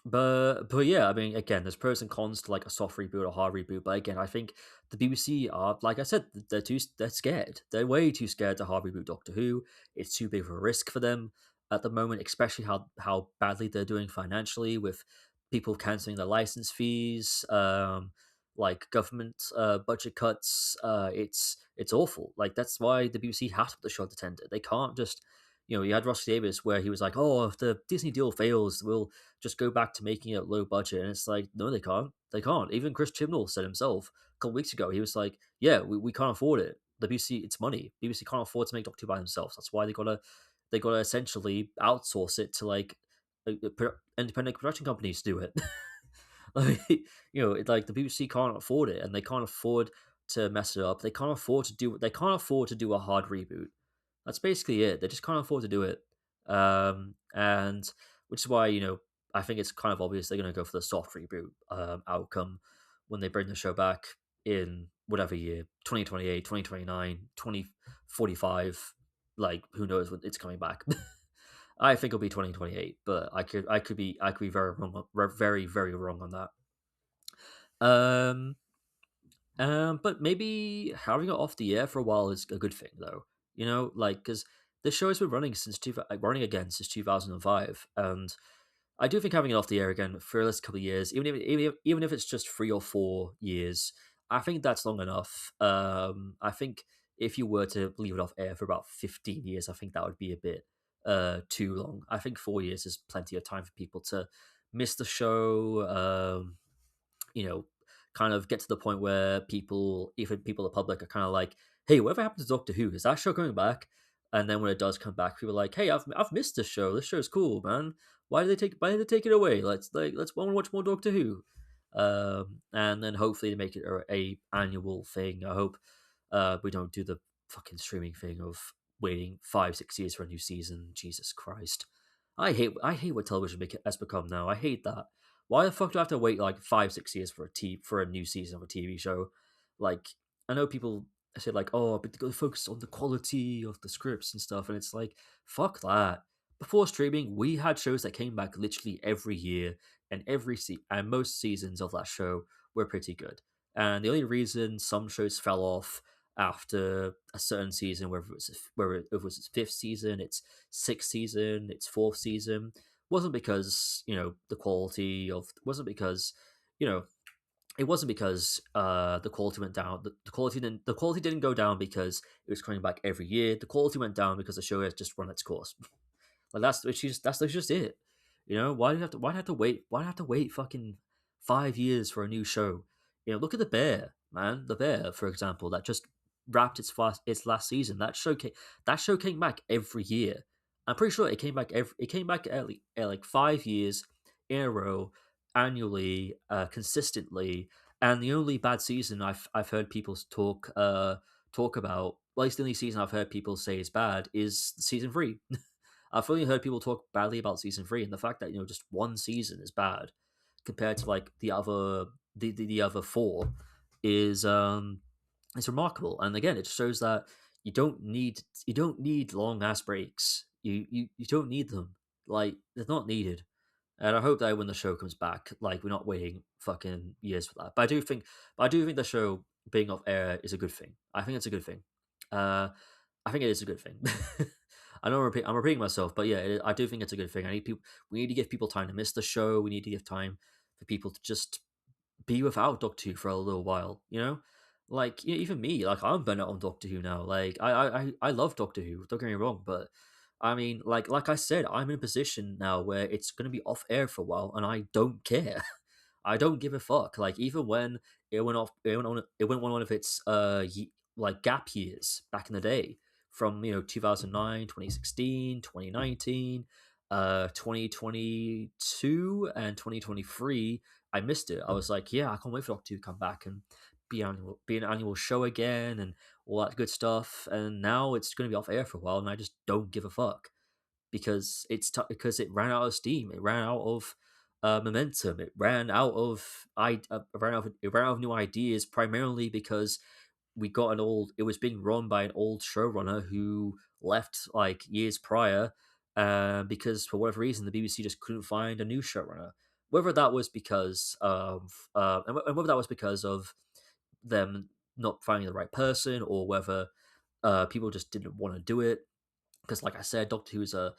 But yeah, I mean, again, there's pros and cons to like a soft reboot or hard reboot. But again, I think the BBC are, like I said, they're scared. They're way too scared to hard reboot Doctor Who. It's too big of a risk for them at the moment, especially how badly they're doing financially with people canceling their license fees, like government budget cuts. It's awful. Like that's why the BBC has to put the show to tender. They can't just. You had Ross Davis where he was like, "Oh, if the Disney deal fails, we'll just go back to making it low budget." And it's like, no, they can't. They can't. Even Chris Chibnall said himself a couple weeks ago, he was like, yeah, we can't afford it. The BBC, it's money. BBC can't afford to make Doctor Who by themselves. That's why they gotta essentially outsource it to like independent production companies to do it. Like, like the BBC can't afford it, and they can't afford to mess it up. They can't afford to do. They can't afford to do a hard reboot. That's basically it. They just can't afford to do it. And which is why, I think it's kind of obvious they're going to go for the soft reboot outcome when they bring the show back in whatever year, 2028, 2029, 2045. Like, who knows when it's coming back. I think it'll be 2028, but I could be very wrong, very, very wrong on that. Um, but maybe having it off the air for a while is a good thing, though. Like because the show has been running running again since 2005, and I do think having it off the air again for at least a couple of years, even if it's just 3 or 4 years, I think that's long enough. I think if you were to leave it off air for about 15 years, I think that would be a bit too long. I think 4 years is plenty of time for people to miss the show. You know, kind of get to the point where even people, the public, are kind of like, "Hey, whatever happened to Doctor Who? Is that show coming back?" And then when it does come back, people are like, "Hey, I've missed this show. This show's cool, man. Why did they take it away? Let's want to watch more Doctor Who." And then hopefully they make it a annual thing. I hope we don't do the fucking streaming thing of waiting 5 6 years for a new season. Jesus Christ, I hate what television has become now. I hate that. Why the fuck do I have to wait like 5 6 years for a new season of a TV show? Like, I know people say like, "Oh, but they got to focus on the quality of the scripts and stuff," and it's like, fuck that. Before streaming, we had shows that came back literally every year, and and most seasons of that show were pretty good. And the only reason some shows fell off after a certain season, whether it was its fifth season, its sixth season, its fourth season, wasn't because the quality of wasn't because you know it wasn't because the quality went down. The quality didn't go down because it was coming back every year. The quality went down because the show has just run its course. Like that's just it. Why do you have to wait? Why do you have to wait fucking 5 years for a new show? Look at the Bear, man. The Bear, for example, that just wrapped its last season. That show came back every year. I'm pretty sure it came back at like 5 years in a row, annually, consistently. And the only bad season I've heard people talk about, well, at least the only season I've heard people say is bad, is season three. I've only heard people talk badly about season three, and the fact that just one season is bad compared to like the other four is it's remarkable. And again, it shows that you don't need long ass breaks. You don't need them. Like, they're not needed. And I hope that when the show comes back, like, we're not waiting fucking years for that. But I do think the show being off air is a good thing. I think it's a good thing. I think it is a good thing. I know I'm repeating myself, but yeah, I do think it's a good thing. We need to give people time to miss the show. We need to give time for people to just be without Doctor Who for a little while. Like, even me, like, I'm burnt out on Doctor Who now. Like, I love Doctor Who. Don't get me wrong, but I mean, like I said, I'm in a position now where it's going to be off air for a while, and I don't care. I don't give a fuck. Like even when it went on one of its like gap years back in the day from 2009, 2016, 2019, 2022, and 2023. I missed it. I was like, yeah, I can't wait for Doctor Who to come back and be an annual show again and all that good stuff. And now it's going to be off air for a while, and I just don't give a fuck because because it ran out of steam. It ran out of momentum. It ran out of new ideas primarily because we got an old. It was being run by an old showrunner who left like years prior because for whatever reason the BBC just couldn't find a new showrunner. Whether that was because of and whether that was because of them not finding the right person or whether people just didn't want to do it because like I said, Doctor Who is a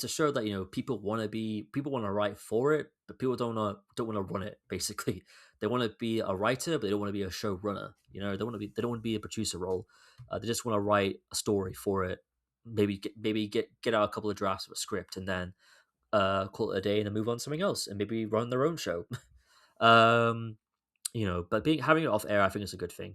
show that people want to write for it, but people don't want to run it. Basically, they want to be a writer, but they don't want to be a showrunner. They don't want to be a producer role. They just want to write a story for it. Maybe get out a couple of drafts of a script and then call it a day and then move on to something else and maybe run their own show. um, but being having it off air, I think is a good thing.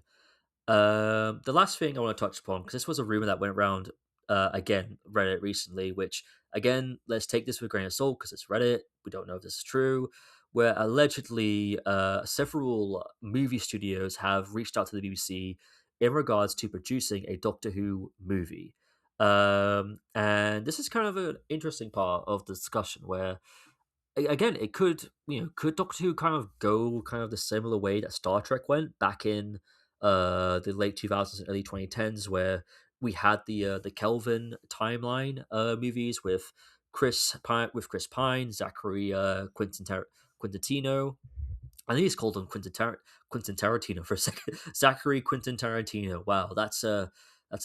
The last thing I want to touch upon, because this was a rumor that went around again Reddit recently, which again let's take this with a grain of salt because it's Reddit. We don't know if this is true. Where allegedly several movie studios have reached out to the BBC in regards to producing a Doctor Who movie. And this is kind of an interesting part of the discussion where again, it could Doctor Who kind of go kind of the similar way that Star Trek went back in the late 2000s and early 2010s, where we had the Kelvin timeline movies with Chris Pine, Zachary Quintantino. I think he's called him Quentin Tarantino for a second. Zachary Quentin Tarantino. Wow, that's a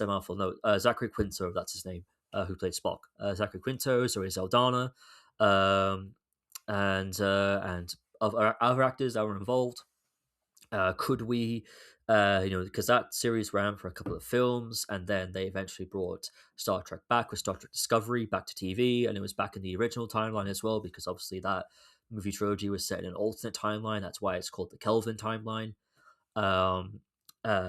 mouthful. No, Zachary Quinto, that's his name, who played Spock. Zachary Quinto, Zoe Saldana. Um, and other actors that were involved. Could we, because that series ran for a couple of films, and then they eventually brought Star Trek back with Star Trek Discovery back to TV, and it was back in the original timeline as well, because obviously that movie trilogy was set in an alternate timeline. That's why it's called the Kelvin timeline. Um,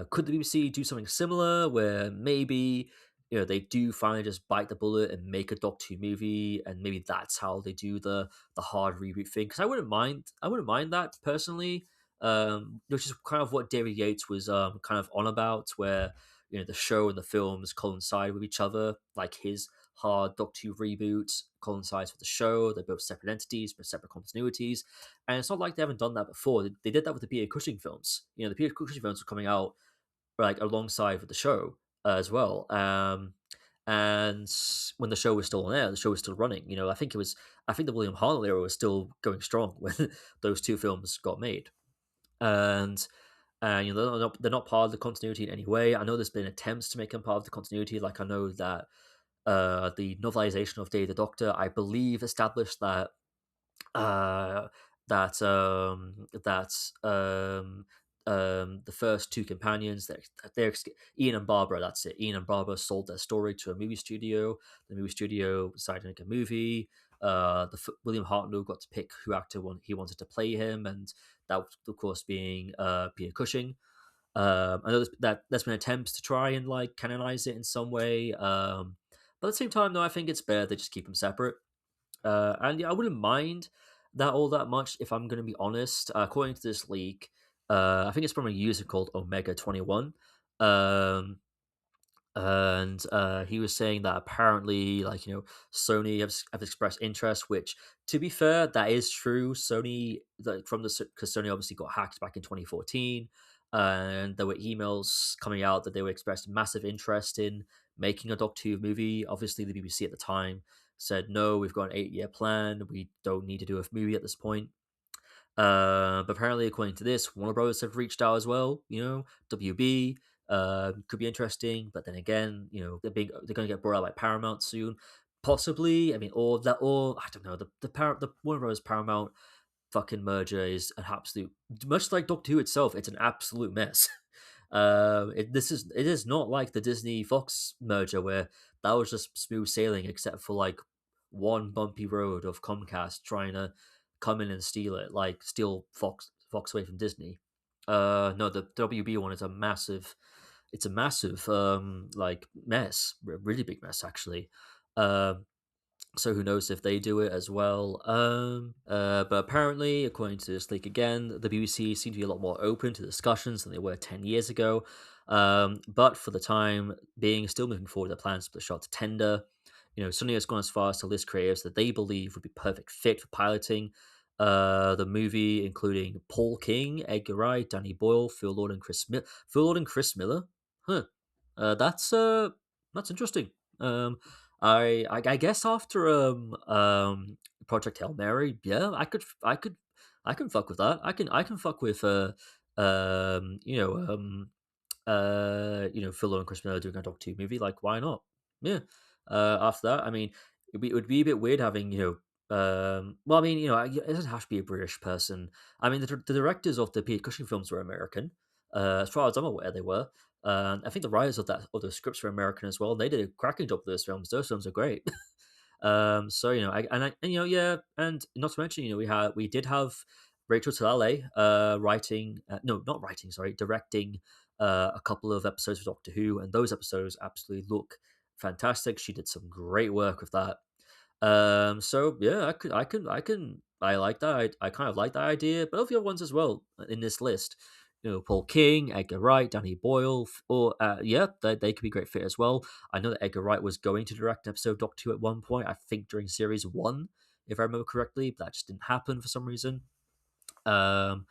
could the BBC do something similar where maybe they do finally just bite the bullet and make a Doctor Who movie, and maybe that's how they do the hard reboot thing? Because I wouldn't mind that personally. Which is kind of what David Yates was kind of on about, where the show and the films coincide with each other, like his hard Doctor Who reboot coincides with the show. They're both separate entities, but separate continuities. And it's not like they haven't done that before. They did that with the Peter Cushing films. The Peter Cushing films were coming out like alongside with the show as well. And when the show was still on air, the show was still running. I think the William Hartnell era was still going strong when those two films got made. And they're not part of the continuity in any way. I know there's been attempts to make them part of the continuity. Like I know that the novelization of Day of the Doctor, I believe, established that uh, the first two companions, they're Ian and Barbara. That's it. Ian and Barbara sold their story to a movie studio. The movie studio decided to make a movie. William Hartnell got to pick who actor he wanted to play him, and that of course being Peter Cushing. I know there's been attempts to try and like canonize it in some way, but at the same time, though, I think it's better they just keep them separate. And yeah, I wouldn't mind that all that much if I'm going to be honest. According to this leak, I think it's from a user called Omega 21. Um, and he was saying that apparently, like Sony have expressed interest. Which, to be fair, that is true. Sony, because Sony obviously got hacked back in 2014, and there were emails coming out that they would express massive interest in making a Doctor Who movie. Obviously, the BBC at the time said no, we've got an 8-year plan. We don't need to do a movie at this point. But apparently, according to this, Warner Brothers have reached out as well. WB could be interesting, but then again, they're going to get brought out by Paramount soon, possibly. I mean, or I don't know. The Warner Brothers Paramount fucking merger is an absolute, much like Doctor Who itself. It's an absolute mess. It is not like the Disney Fox merger where that was just smooth sailing, except for like one bumpy road of Comcast trying to come in and steal it, like steal Fox away from Disney. No, the WB one is a massive. It's a massive like mess, really big mess actually. Um, so who knows if they do it as well. But apparently, according to this leak again, the BBC seem to be a lot more open to discussions than they were 10 years ago. But for the time being, still moving forward with the plans for the shot to tender. Sony has gone as far as to list creatives that they believe would be perfect fit for piloting the movie, including Paul King, Edgar Wright, Danny Boyle, Phil Lord, and Phil Lord and Chris Miller. Huh. That's interesting. Um, I guess after Project Hail Mary, yeah, I can fuck with that. I can fuck with um you know um Phil and Chris Miller doing a Doctor Who movie. Like, why not? Yeah. After that, I mean, it would be a bit weird having well, I mean, it doesn't have to be a British person. I mean, the directors of the Peter Cushing films were American. As far as I'm aware, they were. I think the writers of the scripts were American as well. And they did a cracking job with those films. Those films are great. So yeah, and not to mention, we did have Rachel Talalay writing, no, not writing, sorry, directing a couple of episodes of Doctor Who, and those episodes absolutely look fantastic. She did some great work with that. So yeah, I like that. I kind of like that idea, but other ones as well in this list. Paul King, Edgar Wright, Danny Boyle, or yeah, they could be great fit as well. I know that Edgar Wright was going to direct an episode of Doctor Who at one point. I think during series one, if I remember correctly, but that just didn't happen for some reason. Um,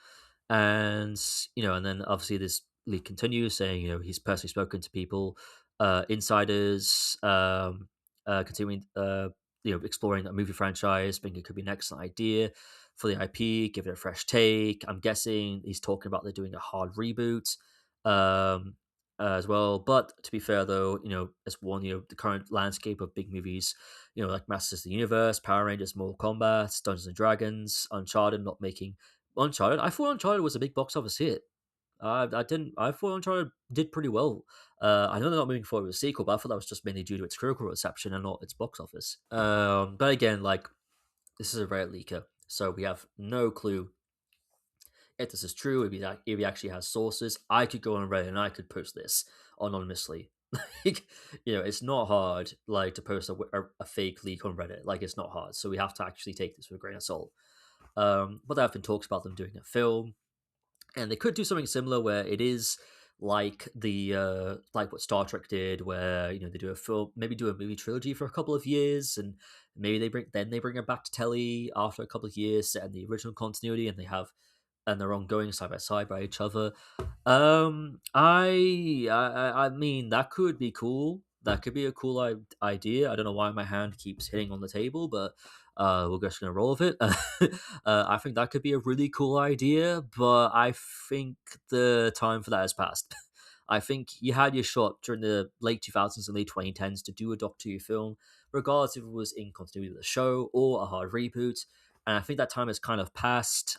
and and then obviously this leak continues saying he's personally spoken to people, insiders, continuing exploring that movie franchise, thinking it could be an excellent idea for the IP, give it a fresh take. I'm guessing he's talking about they're doing a hard reboot. um as well. But to be fair, though, as one, the current landscape of big movies, like Masters of the Universe, Power Rangers, Mortal Kombat, Dungeons and Dragons, Uncharted, not making Uncharted. I thought Uncharted was a big box office hit. I didn't. I thought Uncharted did pretty well. I know they're not moving forward with a sequel, but I thought that was just mainly due to its critical reception and not its box office. But again, like, this is a Reddit leaker, so we have no clue if this is true. If he actually has sources, I could go on Reddit and I could post this anonymously. Like, it's not hard, like, to post a fake leak on Reddit. Like, it's not hard. So we have to actually take this with a grain of salt. But there have been talks about them doing a film, and they could do something similar where it is like like what Star Trek did, where they do a film, maybe do a movie trilogy for a couple of years, and maybe they bring it back to telly after a couple of years, set in the original continuity, and they're ongoing side by side by each other. I mean, that could be cool. That could be a cool idea. I don't know why my hand keeps hitting on the table, but we're just gonna roll with it. I think that could be a really cool idea, but I think the time for that has passed. I think you had your shot during the late 2000s and late 2010s to do a Doctor Who film, regardless if it was in continuity with the show or a hard reboot. And I think that time has kind of passed.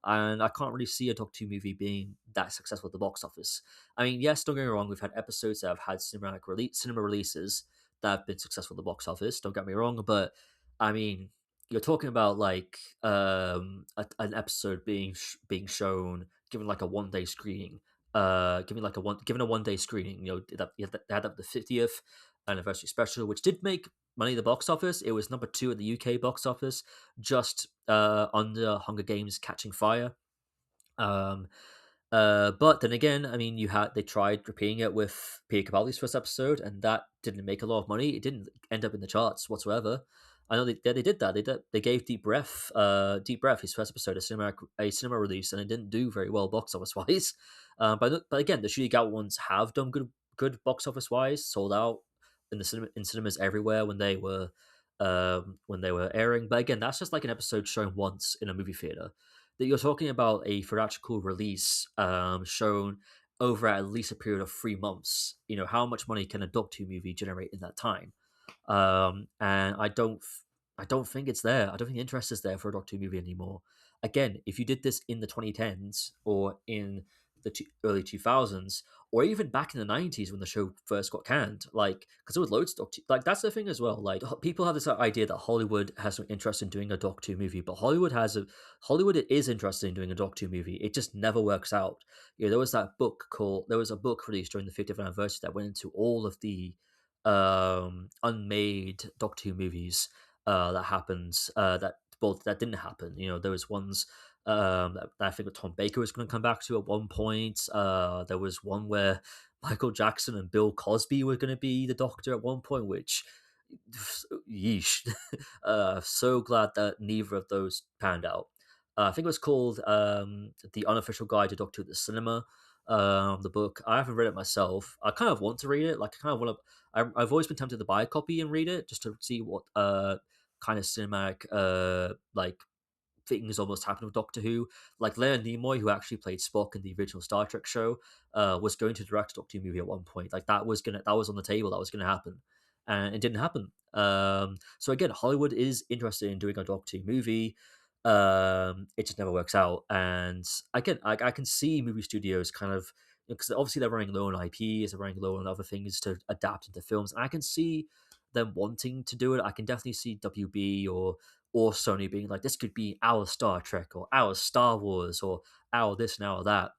And I can't really see a Doctor Who movie being that successful at the box office. I mean, yes, don't get me wrong, we've had episodes that have had cinema releases that have been successful at the box office. Don't get me wrong, but I mean, you're talking about like an episode being shown, given like a 1 day screening, given a 1 day screening. They had the 50th anniversary special, which did make money at the box office. It was number 2 at the UK box office, just under Hunger Games Catching Fire. Um, but then again, I mean, they tried repeating it with Peter Capaldi's first episode, and that didn't make a lot of money. It didn't end up in the charts whatsoever. I know they did that. They gave Deep Breath, his first episode, a cinema release, and it didn't do very well box office wise. But again, the Shooting Out ones have done good box office wise, sold out in cinemas everywhere when they were airing. But again, that's just like an episode shown once in a movie theater. That you're talking about a theatrical release shown over at least a period of 3 months. How much money can a Doctor Who movie generate in that time? And I don't think it's there. I don't think the interest is there for a Doctor Who movie anymore. Again, if you did this in the 2010s or in early 2000s, or even back in the 90s when the show first got canned. Like, because there was loads of Doctor. Like, that's the thing as well. Like, people have this idea that Hollywood has some interest in doing a Doctor Who movie, but Hollywood is interested in doing a Doctor Who movie. It just never works out. There was there was a book released during the 50th anniversary that went into all of the unmade Doctor Who movies that happened that didn't happen. There was ones that I think that Tom Baker was going to come back to at one point. There was one where Michael Jackson and Bill Cosby were going to be the Doctor at one point, which yeesh. So glad that neither of those panned out. I think it was called The Unofficial Guide to Doctor Who at the Cinema. The book. I haven't read it myself. I kind of want to read it. Like, I kind of want to. I've always been tempted to buy a copy and read it just to see what kind of cinematic like things almost happened with Doctor Who. Like, Leonard Nimoy, who actually played Spock in the original Star Trek show, was going to direct a Doctor Who movie at one point. Like, that was on the table. That was gonna happen, and it didn't happen. So again, Hollywood is interested in doing a Doctor Who movie. It just never works out. And again, I can see movie studios kind of, because obviously they're running low on IPs, they're running low on other things to adapt into films, and I can see them wanting to do it. I can definitely see WB or Sony being like, this could be our Star Trek or our Star Wars or our this and our that.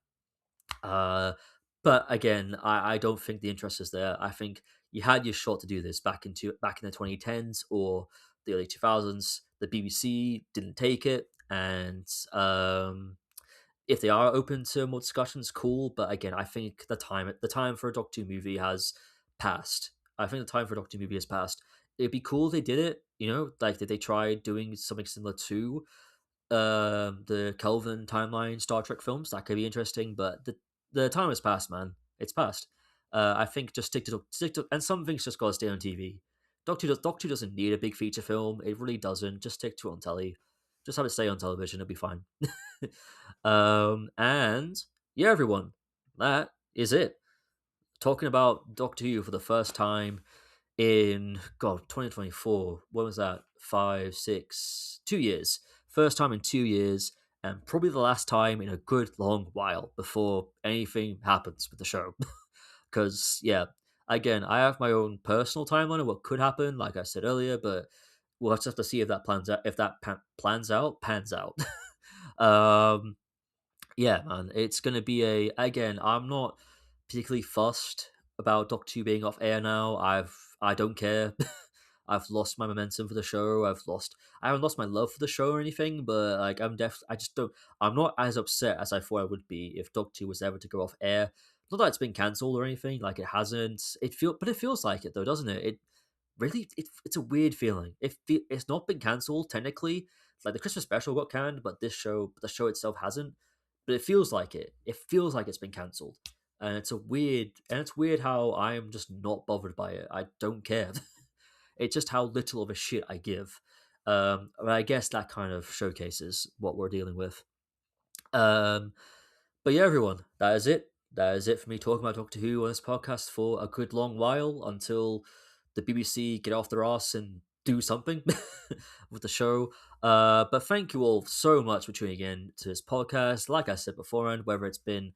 Uh, but again, I don't think the interest is there. I think you had your shot to do this back in the 2010s or the early 2000s. The BBC didn't take it, and if they are open to more discussions, cool. But again, I think the time for a Doctor Who movie has passed. I think the time for a Doctor Who movie has passed. It'd be cool if they did it. Like, did they try doing something similar to the Kelvin timeline Star Trek films? That could be interesting. But the time has passed, man. It's passed. I think just stick to, and some things just gotta stay on TV. Doctor Who doesn't need a big feature film. It really doesn't. Just stick to it on telly. Just have it stay on television. It'll be fine. And yeah, everyone, that is it. Talking about Doctor Who for the first time in 2024. When was that? 2 years. First time in 2 years, and probably the last time in a good long while before anything happens with the show. Because yeah, again, I have my own personal timeline of what could happen, like I said earlier, but we'll just have to see if that plans out. If that pans out. um, yeah, man, it's gonna be again. I'm not particularly fussed about Doctor Who being off air now. I don't care. I've lost my momentum for the show. I haven't lost my love for the show or anything, but like, I just don't. I'm not as upset as I thought I would be if Doctor Who was ever to go off air. Not that it's been cancelled or anything. Like, it hasn't. But it feels like it though, doesn't it? It's a weird feeling. It's not been cancelled technically. Like, the Christmas special got canned, but the show itself hasn't. But it feels like it. It feels like it's been cancelled, and it's weird how I am just not bothered by it. I don't care. It's just how little of a shit I give. But I guess that kind of showcases what we're dealing with. Um, but yeah, everyone, that is it. That is it for me talking about Doctor Who on this podcast for a good long while until the BBC get off their ass and do something with the show. But thank you all so much for tuning in to this podcast. Like I said beforehand, whether it's been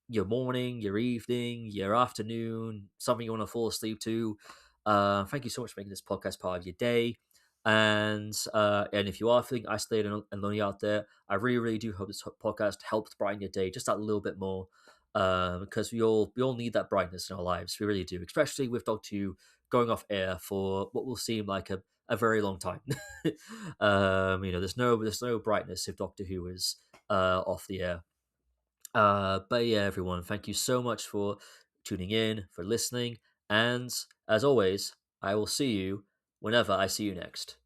your morning, your evening, your afternoon, something you want to fall asleep to, thank you so much for making this podcast part of your day. And if you are feeling isolated and lonely out there, I really, really do hope this podcast helped brighten your day just that little bit more. Because we all need that brightness in our lives. We really do, especially with Doctor Who going off air for what will seem like a very long time. There's no brightness if Doctor Who is off the air. But yeah, everyone, thank you so much for tuning in, for listening, and as always, I will see you whenever I see you next.